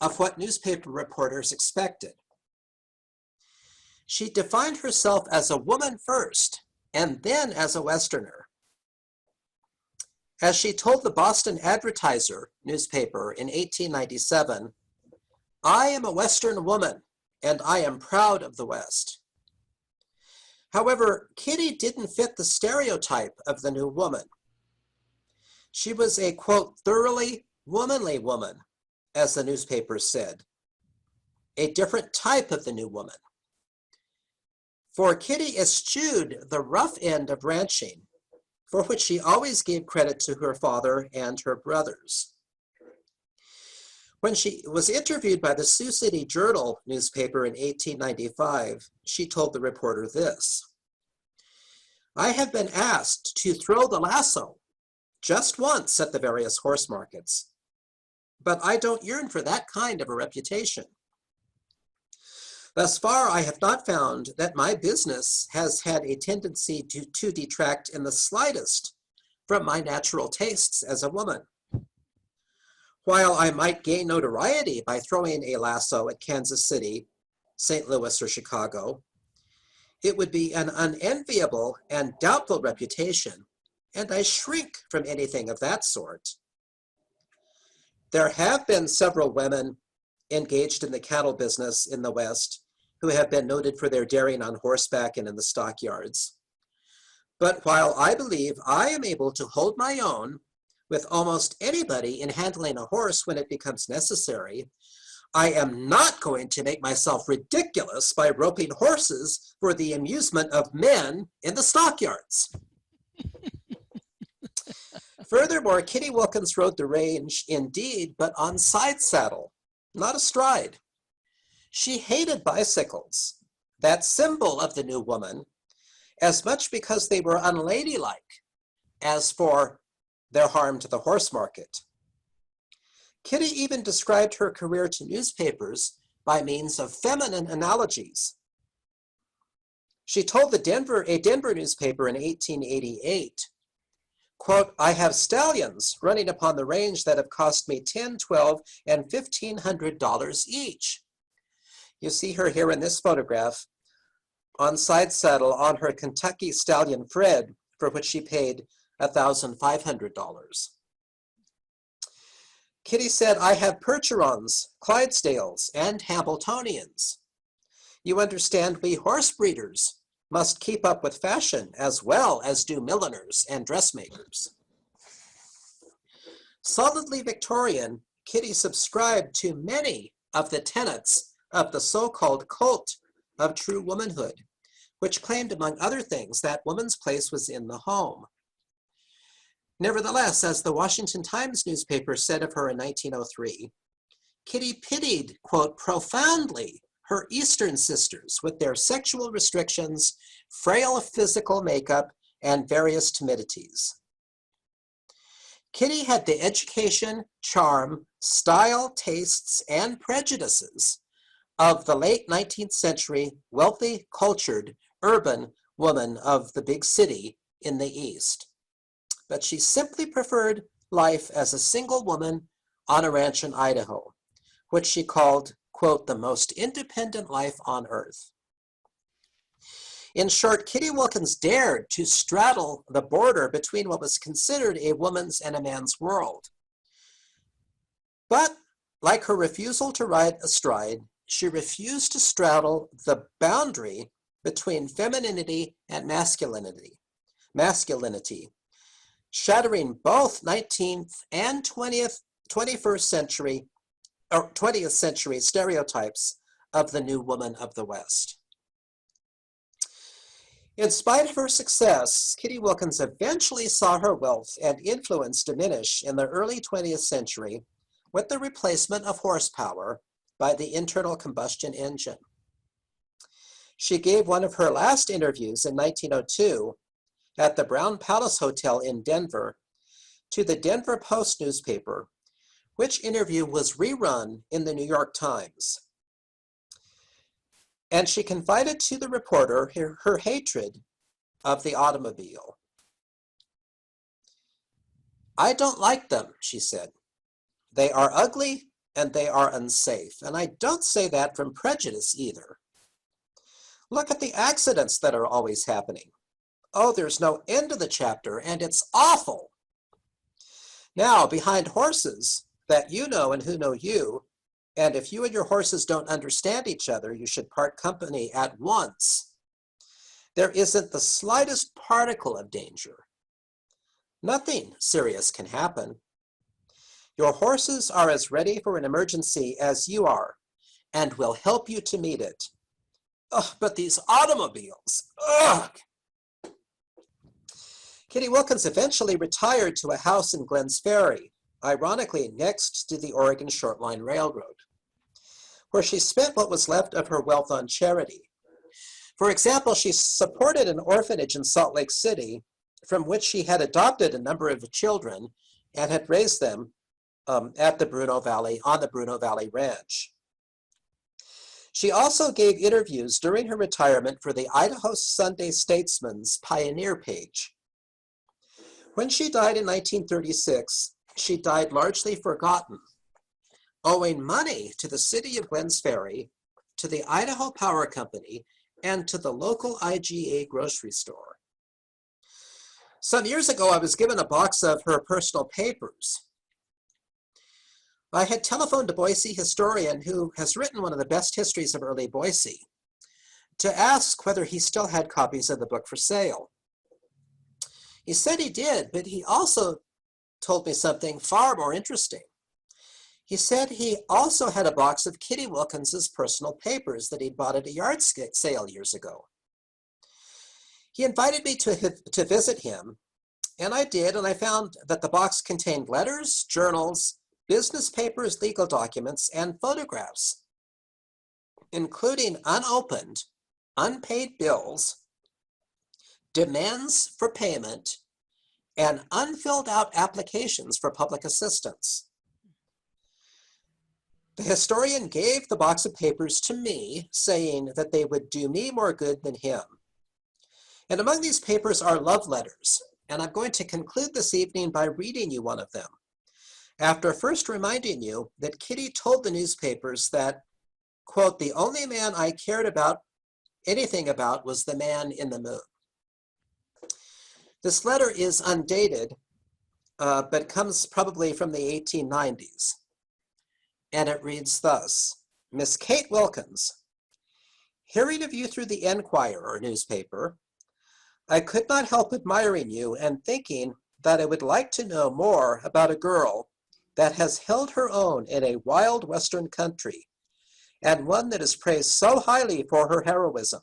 of what newspaper reporters expected. She defined herself as a woman first, and then as a Westerner. as she told the Boston Advertiser newspaper in 1897, "I am a Western woman, and I am proud of the West." However, Kittie didn't fit the stereotype of the new woman. She was a, quote, thoroughly womanly woman, as the newspaper said, a different type of the new woman. For Kittie eschewed the rough end of ranching, for which she always gave credit to her father and her brothers. When she was interviewed by the Sioux City Journal newspaper in 1895, she told the reporter this: "I have been asked to throw the lasso just once at the various horse markets, but I don't yearn for that kind of a reputation. Thus far, I have not found that my business has had a tendency to detract in the slightest from my natural tastes as a woman. While I might gain notoriety by throwing a lasso at Kansas City, St. Louis, or Chicago, it would be an unenviable and doubtful reputation, and I shrink from anything of that sort." There have been several women engaged in the cattle business in the West who have been noted for their daring on horseback and in the stockyards. But while I believe I am able to hold my own with almost anybody in handling a horse when it becomes necessary, I am not going to make myself ridiculous by roping horses for the amusement of men in the stockyards. Furthermore, Kittie Wilkins rode the range indeed, but on side saddle, not astride. She hated bicycles, that symbol of the new woman, as much because they were unladylike as for their harm to the horse market. Kittie even described her career to newspapers by means of feminine analogies. She told a Denver newspaper in 1888, quote, "I have stallions running upon the range that have cost me $10, $12, and $1,500 each." You see her here in this photograph on side saddle on her Kentucky stallion Fred, for which she paid $1,500. Kittie said, "I have Percherons, Clydesdales, and Hambletonians. You understand, we horse breeders must keep up with fashion as well as do milliners and dressmakers." Solidly Victorian, Kittie subscribed to many of the tenets of the so-called cult of true womanhood, which claimed, among other things, that woman's place was in the home. Nevertheless, as the Washington Times newspaper said of her in 1903, Kittie pitied, quote, "profoundly her Eastern sisters with their sexual restrictions, frail physical makeup, and various timidities." Kittie had the education, charm, style, tastes, and prejudices of the late 19th century wealthy, cultured, urban woman of the big city in the East. But she simply preferred life as a single woman on a ranch in Idaho, which she called, quote, "the most independent life on earth." In short, Kittie Wilkins dared to straddle the border between what was considered a woman's and a man's world. But like her refusal to ride astride, she refused to straddle the boundary between femininity and masculinity, shattering both 19th and 21st century or 20th century stereotypes of the new woman of the West. In spite of her success, Kittie Wilkins eventually saw her wealth and influence diminish in the early 20th century with the replacement of horsepower by the internal combustion engine. She gave one of her last interviews in 1902 at the Brown Palace Hotel in Denver to the Denver Post newspaper, which interview was rerun in the New York Times. And she confided to the reporter her hatred of the automobile. "I don't like them," she said. "They are ugly and they are unsafe. And I don't say that from prejudice either. Look at the accidents that are always happening. Oh, there's no end to the chapter, and it's awful. Now, behind horses that you know and who know you, and if you and your horses don't understand each other, you should part company at once. There isn't the slightest particle of danger. Nothing serious can happen. Your horses are as ready for an emergency as you are, and will help you to meet it. Ugh, but these automobiles, ugh! Kittie Wilkins eventually retired to a house in Glens Ferry, ironically next to the Oregon Short Line Railroad, where she spent what was left of her wealth on charity. For example, she supported an orphanage in Salt Lake City, from which she had adopted a number of children and had raised them at the Bruneau Valley, on the Bruneau Valley Ranch. She also gave interviews during her retirement for the Idaho Sunday Statesman's Pioneer page. When she died in 1936, she died largely forgotten, owing money to the city of Glens Ferry, to the Idaho Power Company, and to the local IGA grocery store. Some years ago, I was given a box of her personal papers. I had telephoned a Boise historian who has written one of the best histories of early Boise to ask whether he still had copies of the book for sale. He said he did, but he also told me something far more interesting. He said he also had a box of Kittie Wilkins's personal papers that he'd bought at a yard sale years ago. He invited me to visit him, and I did, and I found that the box contained letters, journals, business papers, legal documents, and photographs, including unopened, unpaid bills, demands for payment, and unfilled out applications for public assistance. The historian gave the box of papers to me, saying that they would do me more good than him. And among these papers are love letters, and I'm going to conclude this evening by reading you one of them, after first reminding you that Kittie told the newspapers that, quote, "the only man I cared about anything about was the man in the moon." This letter is undated, but comes probably from the 1890s. And it reads thus: Miss Kate Wilkins, hearing of you through the Enquirer newspaper, I could not help admiring you and thinking that I would like to know more about a girl that has held her own in a wild Western country, and one that is praised so highly for her heroism.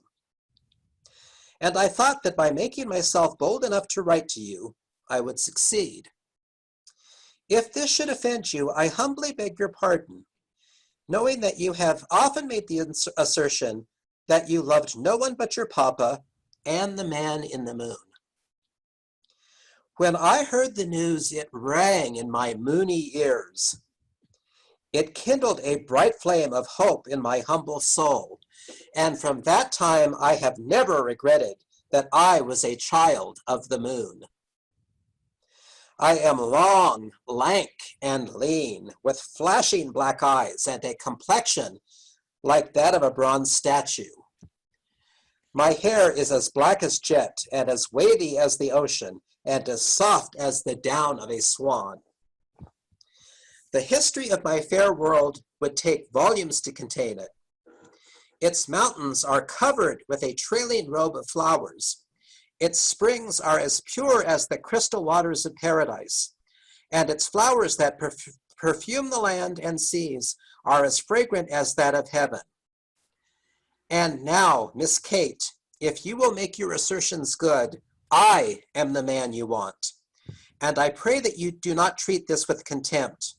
And I thought that by making myself bold enough to write to you, I would succeed. If this should offend you, I humbly beg your pardon, knowing that you have often made the assertion that you loved no one but your papa and the man in the moon. When I heard the news, it rang in my moony ears. It kindled a bright flame of hope in my humble soul, and from that time I have never regretted that I was a child of the moon. I am long, lank, and lean, with flashing black eyes and a complexion like that of a bronze statue. My hair is as black as jet, and as wavy as the ocean, and as soft as the down of a swan. The history of my fair world would take volumes to contain it. Its mountains are covered with a trailing robe of flowers. Its springs are as pure as the crystal waters of paradise, and its flowers that perfume the land and seas are as fragrant as that of heaven. And now, Miss Kate, if you will make your assertions good, I am the man you want. And I pray that you do not treat this with contempt,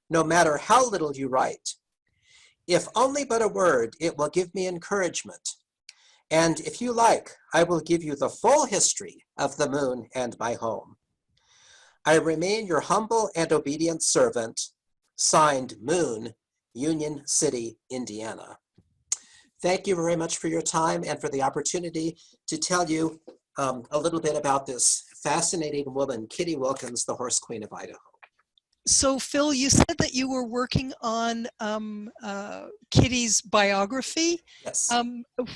no matter how little you write. If only but a word, it will give me encouragement. And if you like, I will give you the full history of the moon and my home. I remain your humble and obedient servant, signed Moon, Union City, Indiana. Thank you very much for your time and for the opportunity to tell you a little bit about this fascinating woman, Kittie Wilkins, the Horse Queen of Idaho. So Phil, you said that you were working on Kittie's biography. Yes.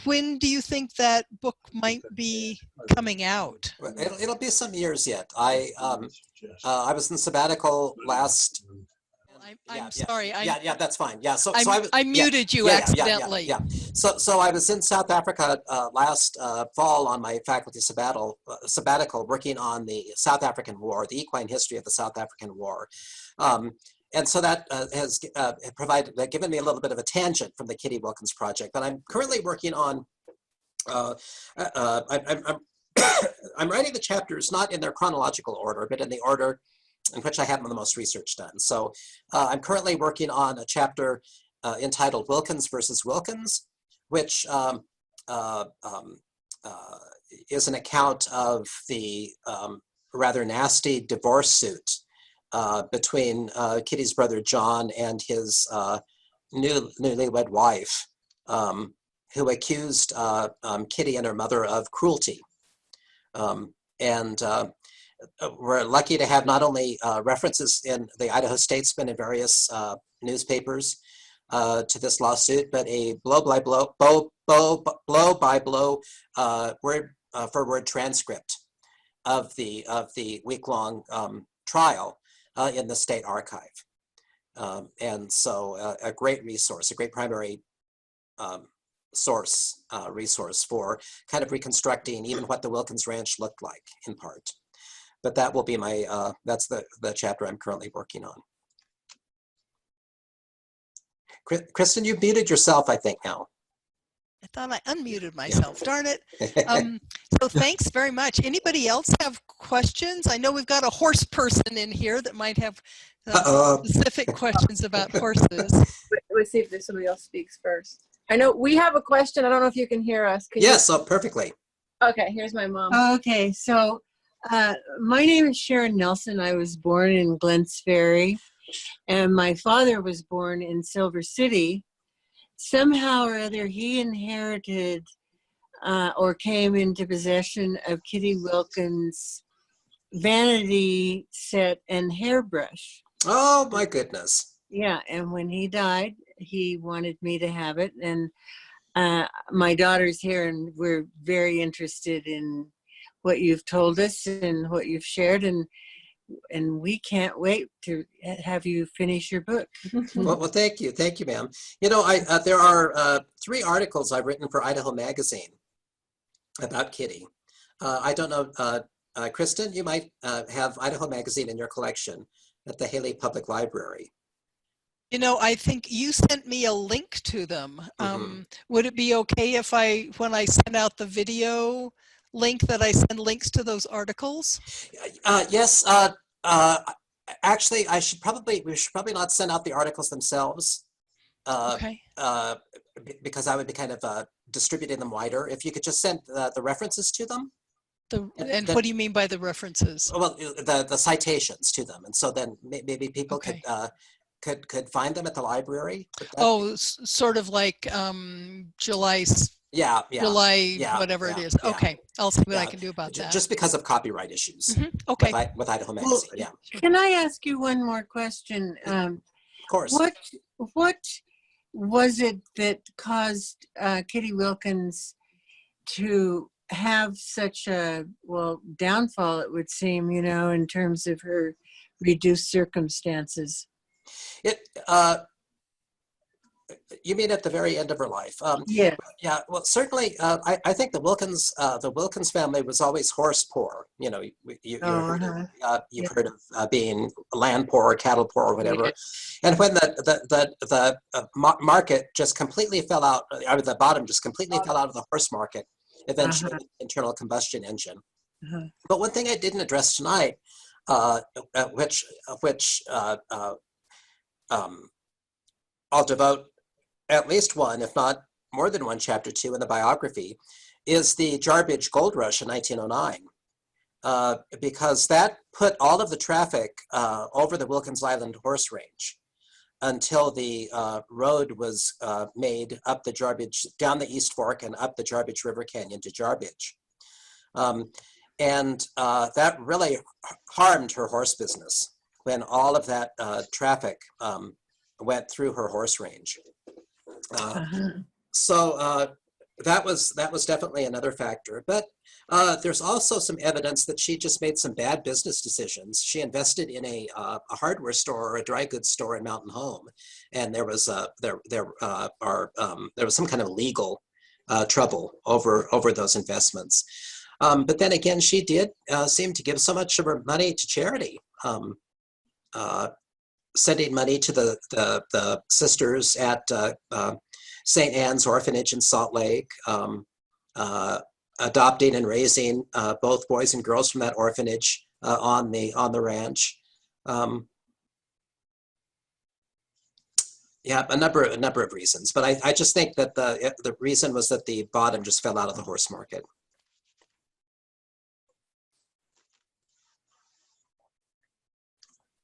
When do you think that book might be coming out? Well, it'll be some years yet. I was in sabbatical last. I'm sorry. That's fine. Yeah, so I muted you accidentally. So I was in South Africa last fall on my faculty sabbatical, working on the South African War, the equine history of the South African War, and so that has given me a little bit of a tangent from the Kittie Wilkins project. But I'm currently working on. I'm writing the chapters not in their chronological order, but in the order in which I have the most research done. So I'm currently working on a chapter entitled Wilkins versus Wilkins, which is an account of the rather nasty divorce suit between Kittie's brother John and his newlywed wife, who accused Kittie and her mother of cruelty. We're lucky to have not only references in the Idaho Statesman and various newspapers to this lawsuit, but a blow by blow word for word transcript of the week-long trial in the state archive. And so a great resource, a great primary resource for kind of reconstructing even what the Wilkins Ranch looked like in part. But that will be my, that's the chapter I'm currently working on. Kristen, you've muted yourself, I think, now. I thought I unmuted myself, darn it. So thanks very much. Anybody else have questions? I know we've got a horse person in here that might have specific questions about horses. Let's see if somebody else speaks first. I know we have a question. I don't know if you can hear us. Yes, perfectly. Okay, here's my mom. Okay, so my name is Sharon Nelson. I was born in Glens Ferry, and my father was born in Silver City. Somehow or other, he inherited or came into possession of Kittie Wilkins' vanity set and hairbrush. Oh, my goodness. Yeah, and when he died, he wanted me to have it. And my daughter's here, and we're very interested in what you've told us and what you've shared, and we can't wait to have you finish your book. Well, thank you, ma'am. You know, there are 3 articles I've written for Idaho Magazine about Kittie. I don't know, Kristen, you might have Idaho Magazine in your collection at the Haley Public Library. You know, I think you sent me a link to them. Would it be okay if when I send out the video link, that I send links to those articles? Yes. Actually, we should probably not send out the articles themselves. Okay. Because I would be kind of distributing them wider. If you could just send the references to them. What do you mean by the references? Well, the citations to them, and so then maybe people could find them at the library. Sort of like July. July, whatever it is. Okay, I'll see what I can do about that. Just because of copyright issues. Okay. With Idaho Magazine. Well, can I ask you one more question? Of course. What was it that caused Kittie Wilkins to have such a downfall? It would seem, in terms of her reduced circumstances. You mean at the very end of her life? Yeah. Yeah. Well, certainly, I think the Wilkins family was always horse poor. You've heard of being land poor or cattle poor or whatever. Yeah. And when the market just completely fell out, or the bottom just completely fell out of the horse market, eventually the internal combustion engine. But one thing I didn't address tonight, which I'll devote at least one, if not more than one chapter to in the biography, is the Jarbidge Gold Rush in 1909, because that put all of the traffic over the Wilkins Island horse range until the road was made up the Jarbidge, down the East Fork and up the Jarbidge River Canyon to Jarbidge. And that really harmed her horse business. when all of that traffic went through her horse range. So that was definitely another factor. But there's also some evidence that she just made some bad business decisions. She invested in a hardware store or a dry goods store in Mountain Home, and there was some kind of legal trouble over those investments. But then again, she did seem to give so much of her money to charity, sending money to the sisters at St. Anne's Orphanage in Salt Lake, adopting and raising both boys and girls from that orphanage on the ranch. Yeah, a number of reasons, but I just think that the reason was that the bottom just fell out of the horse market.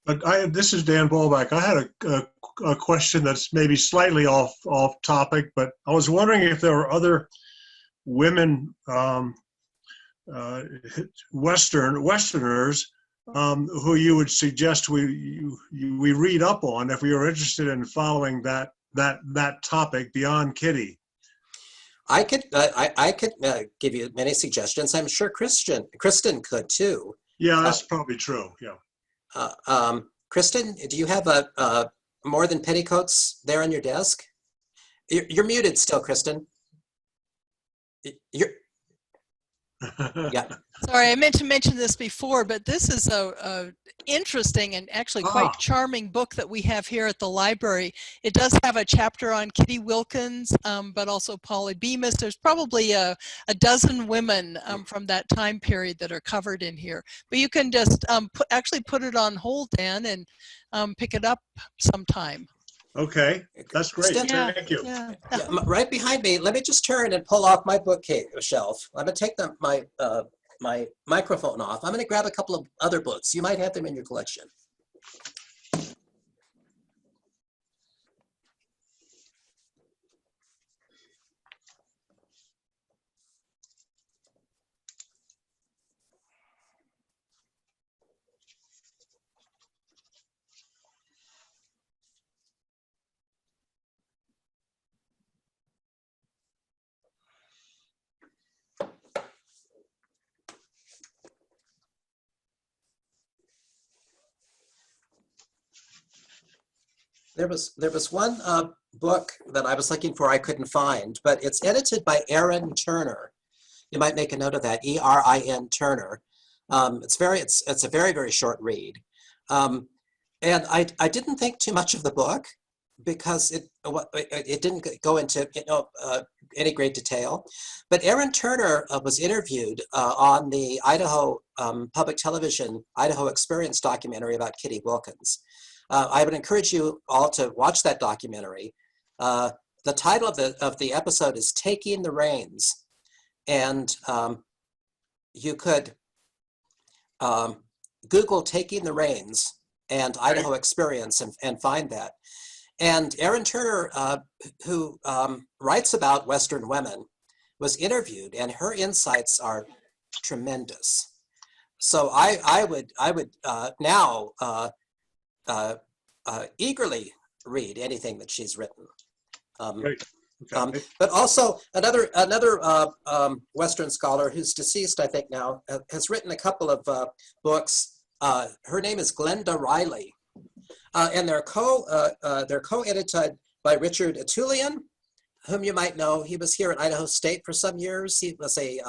But this is Dan Bolback. I had a question that's maybe slightly off topic, but I was wondering if there were other women, Westerners, who you would suggest we read up on if we were interested in following that topic beyond Kittie. I could give you many suggestions. I'm sure Kristen could too. Yeah, that's probably true. Yeah. Kristen, do you have a More Than Petticoats there on your desk? You're muted still, Kristen. Yeah. Sorry, I meant to mention this before, but this is a interesting and actually quite charming book that we have here at the library. It does have a chapter on Kittie Wilkins, but also Polly Bemis. There's probably a dozen women from that time period that are covered in here. But you can just actually put it on hold, Dan, and pick it up sometime. Okay, that's great. Thank you. Yeah. Yeah, right behind me. Let me just turn and pull off my bookshelf. I'm going to take my microphone off. I'm going to grab a couple of other books. You might have them in your collection. There was one book that I was looking for I couldn't find, but it's edited by Erin Turner. You might make a note of that, E-R-I-N Turner. It's a very, very short read. And I didn't think too much of the book because it didn't go into any great detail. But Erin Turner was interviewed on the Idaho Public Television Idaho Experience documentary about Kittie Wilkins. I would encourage you all to watch that documentary. The title of the episode is Taking the Reins. And you could Google Taking the Reins and Idaho Experience and find that. And Erin Turner, who writes about Western women, was interviewed, and her insights are tremendous. So I would now eagerly read anything that she's written. Great. Okay. But also another Western scholar who's deceased, I think now, has written a couple of books. Her name is Glenda Riley, and they're co-edited by Richard Atulian, whom you might know. He was here at Idaho State for some years. He was a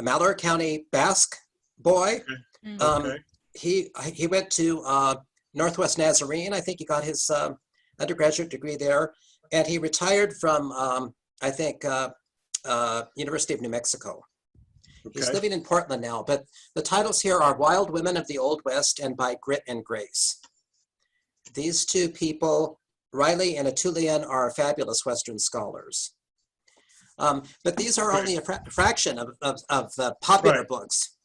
Malheur County Basque boy. Okay. He went to Northwest Nazarene. I think he got his undergraduate degree there, and he retired from I think University of New Mexico. Okay. He's living in Portland now, but the titles here are Wild Women of the Old West and By Grit and Grace. These two people, Riley and Atulian, are fabulous Western scholars. But these are only a fraction of the popular books.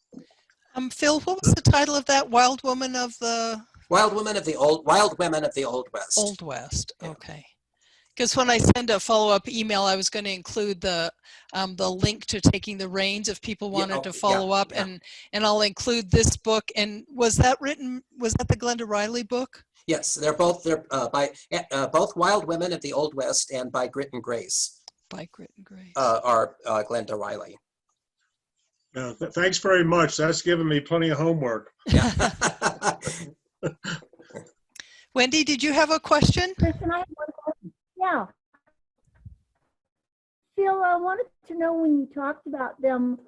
Phil, what was the title of that? Wild Women of the Wild Women of the Old West. Old West. Okay. Because when I send a follow-up email, I was going to include the link to taking the reins if people wanted to follow up, and I'll include this book. And was that the Glenda Riley book? Yes, they're by both Wild Women of the Old West and By Grit and Grace. By Grit and Grace. Are Glenda Riley. Thanks very much. That's given me plenty of homework. Yeah. Wendy, did you have a question? Kristen, I have one question. Yeah. Phil, I wanted to know when you talked about them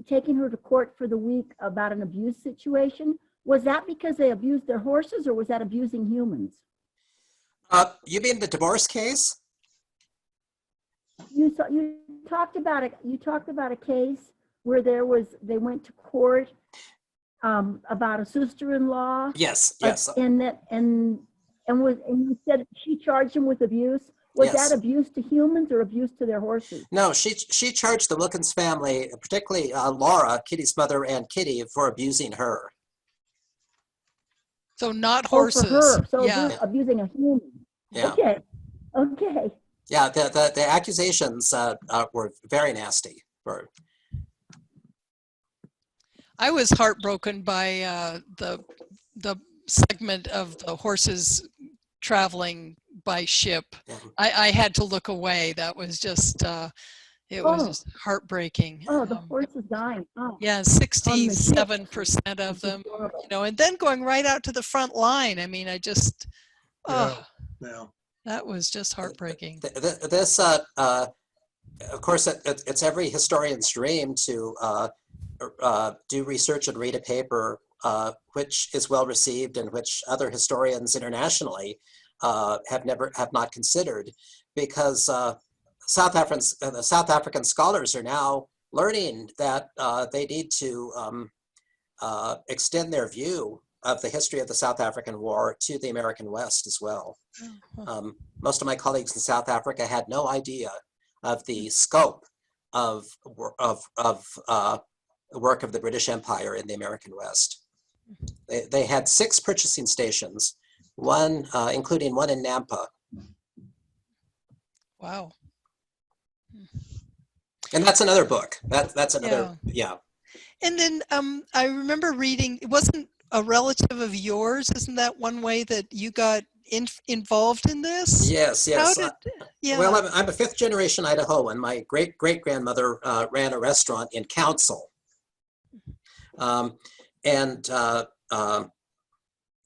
taking her to court for the week about an abuse situation, was that because they abused their horses or was that abusing humans? You mean the divorce case? You talked about a case where they went to court about a sister-in-law. Yes. And you said she charged him with abuse. Was that abuse to humans or abuse to their horses? No, she charged the Wilkins family, particularly Laura, Kittie's mother, and Kittie, for abusing her. So not horses. For her. So abusing a human. Yeah. Okay. Yeah, the accusations were very nasty. I was heartbroken by the segment of the horses traveling by ship. Yeah. I had to look away. That was just it was just heartbreaking. Oh, the horses dying. Oh. Yeah, 67% of them, and then going right out to the front line. I mean, that was just heartbreaking. This, of course, it's every historian's dream to do research and read a paper which is well received and which other historians internationally have not considered, because South African scholars are now learning that they need to extend their view of the history of the South African War to the American West as well. Most of my colleagues in South Africa had no idea of the scope of work of the British Empire in the American West. They had 6 purchasing stations, one including one in Nampa. Wow. And that's another book. That's another, And then I remember reading, it wasn't a relative of yours, isn't that one way that you got involved in this? Yes. Well, I'm a 5th generation Idahoan. My great-great-grandmother ran a restaurant in Council. And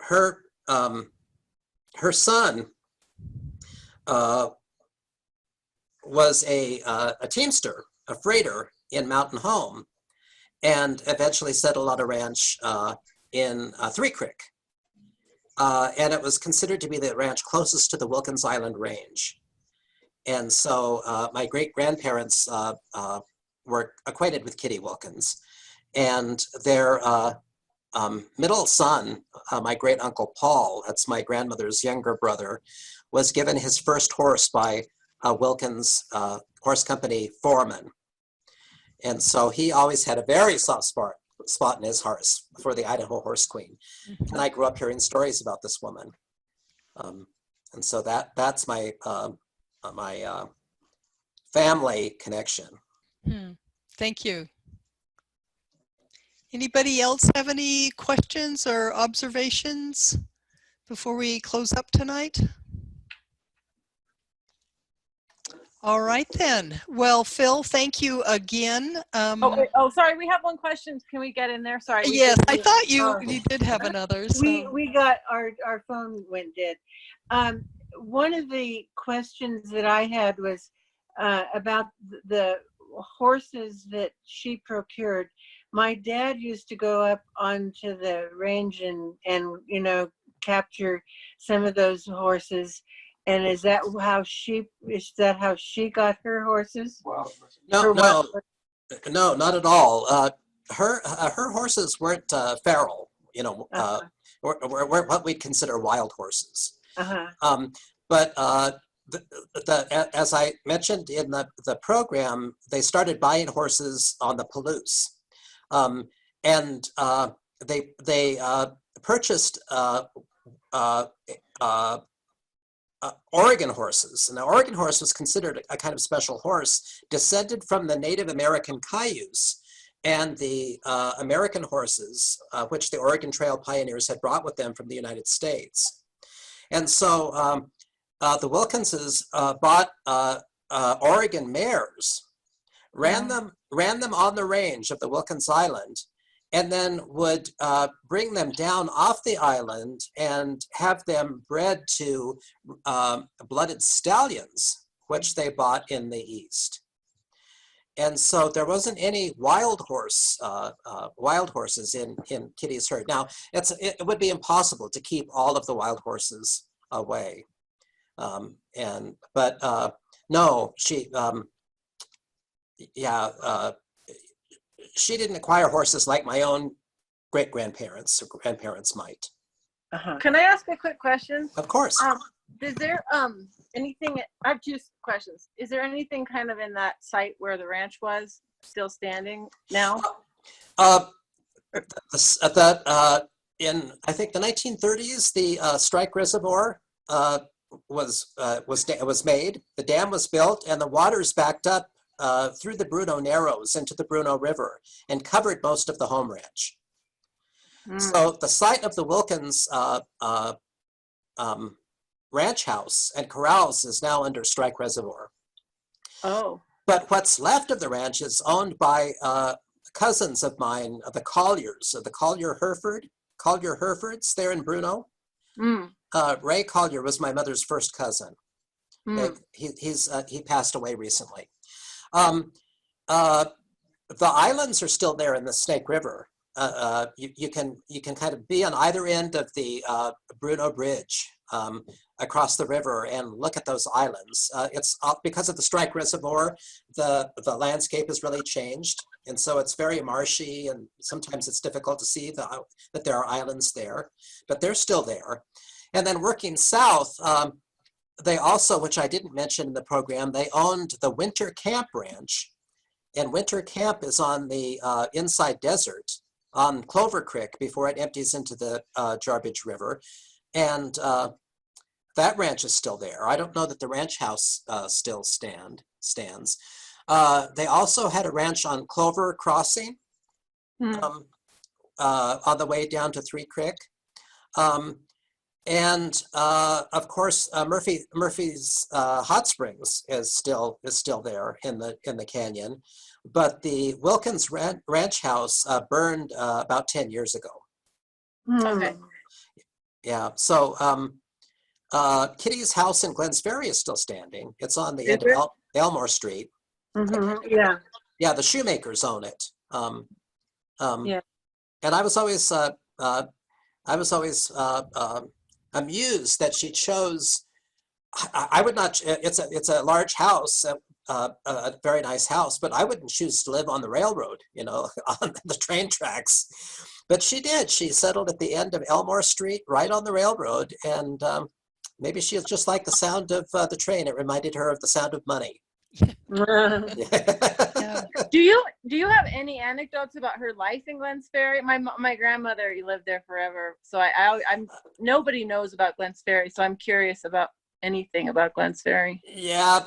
her son was a teamster, a freighter in Mountain Home, and eventually settled on a ranch in Three Creek. And it was considered to be the ranch closest to the Wilkins Island range. And so my great-grandparents were acquainted with Kittie Wilkins. And their middle son, my great-uncle Paul, that's my grandmother's younger brother, was given his first horse by Wilkins Horse Company foreman. And so he always had a very soft spot in his heart for the Idaho Horse Queen. And I grew up hearing stories about this woman. And so that's my my family connection. Thank you. Anybody else have any questions or observations before we close up tonight? All right then. Well, Phil, thank you again. Sorry, we have one question. Can we get in there? Sorry. Yes, I thought you did have another. So. We got our phone went dead. One of the questions that I had was about the horses that she procured. My dad used to go up onto the range and capture some of those horses. And is that how she got her horses? No, not at all. Her horses weren't feral, were what we'd consider wild horses. But as I mentioned in the program, they started buying horses on the Palouse, and they purchased Oregon horses. And the Oregon horse was considered a kind of special horse, descended from the Native American cayuse and the American horses, which the Oregon Trail pioneers had brought with them from the United States. And so the Wilkinses bought Oregon mares, ran them on the range of the Wilkins Island, and then would bring them down off the island and have them bred to blooded stallions, which they bought in the East. And so there wasn't any wild horses in Kittie's herd. Now, it would be impossible to keep all of the wild horses away. No, she didn't acquire horses like my own great-grandparents or grandparents might. Can I ask a quick question? Of course. Is there anything, I have two questions. Is there anything kind of in that site where the ranch was still standing now? In I think the 1930s, the Strike Reservoir was made. The dam was built, and the waters backed up through the Bruno Narrows into the Bruno River and covered most of the home ranch. So the site of the Wilkins ranch house and corrals is now under Strike Reservoir. Oh. But what's left of the ranch is owned by cousins of mine, the Colliers, of the Collier Herefords there in Bruno. Ray Collier was my mother's first cousin. He passed away recently. The islands are still there in the Snake River. You can kind of be on either end of the Bruno Bridge across the river and look at those islands. It's because of the Strike Reservoir, the landscape has really changed, and so it's very marshy, and sometimes it's difficult to see that there are islands there, but they're still there. And then working south, they also, which I didn't mention in the program, they owned the Winter Camp Ranch, and Winter Camp is on the inside desert on Clover Creek before it empties into the Jarbidge River. And that ranch is still there. I don't know that the ranch house still stands. They also had a ranch on Clover Crossing on the way down to Three Creek. And of course, Murphy's Hot Springs is still there in the canyon, but the Wilkins Ranch House burned about 10 years ago. Okay. Yeah. So Kittie's house in Glens Ferry is still standing. It's on the end of Elmore Street. Yeah. Yeah. The Shoemakers own it. Yeah. And I was always amused that she chose. I would not. It's a large house, a very nice house, but I wouldn't choose to live on the railroad, on the train tracks. But she did. She settled at the end of Elmore Street, right on the railroad, and maybe she just liked the sound of the train. It reminded her of the sound of money. Yeah. Do you have any anecdotes about her life in Glens Ferry? My grandmother lived there forever, so I'm nobody knows about Glens Ferry, so I'm curious about anything about Glens Ferry. Yeah,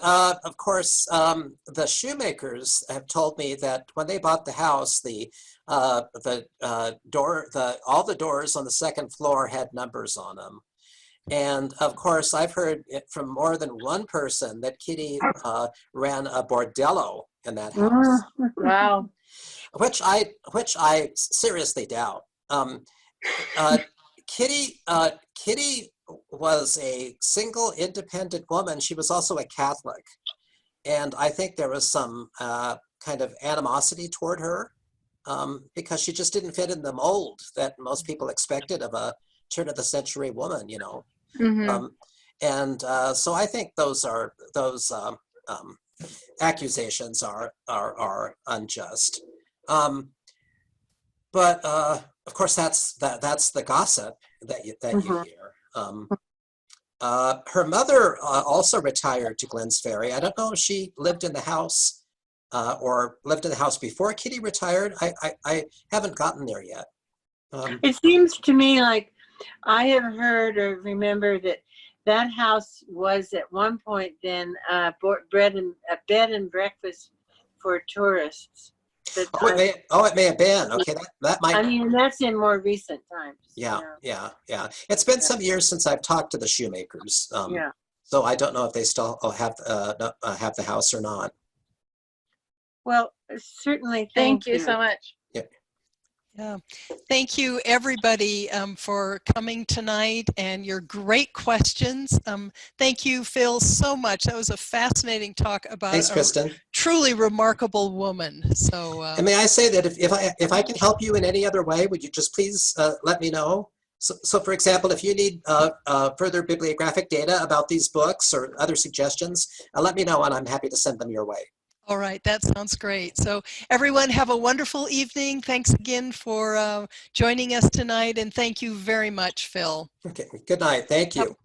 of course. The Shoemakers have told me that when they bought the house, all the doors on the second floor had numbers on them. And of course, I've heard it from more than one person that Kittie ran a bordello in that house. Wow. Which I seriously doubt. Kittie was a single, independent woman. She was also a Catholic, and I think there was some kind of animosity toward her because she just didn't fit in the mold that most people expected of a turn of the century woman, so I think those accusations are unjust. But of course, that's the gossip that you hear. Her mother also retired to Glens Ferry. I don't know if she lived in the house or lived in the house before Kittie retired. I haven't gotten there yet. It seems to me like I have heard or remember that that house was at one point then a bed and breakfast for tourists. But it may have been. Okay, that might. I mean, that's in more recent times. Yeah. It's been some years since I've talked to the shoemakers. So I don't know if they still have the house or not. Well, certainly. Thank you so much. Yeah, thank you everybody for coming tonight and your great questions. Thank you, Phil, so much. That was a fascinating talk about Thanks, Kristen. Truly remarkable woman. So, and may I say that if I can help you in any other way, would you just please let me know? So for example, if you need further bibliographic data about these books or other suggestions, let me know and I'm happy to send them your way. All right, that sounds great. So everyone have a wonderful evening. Thanks again for joining us tonight, and thank you very much, Phil. Okay, good night. Thank you.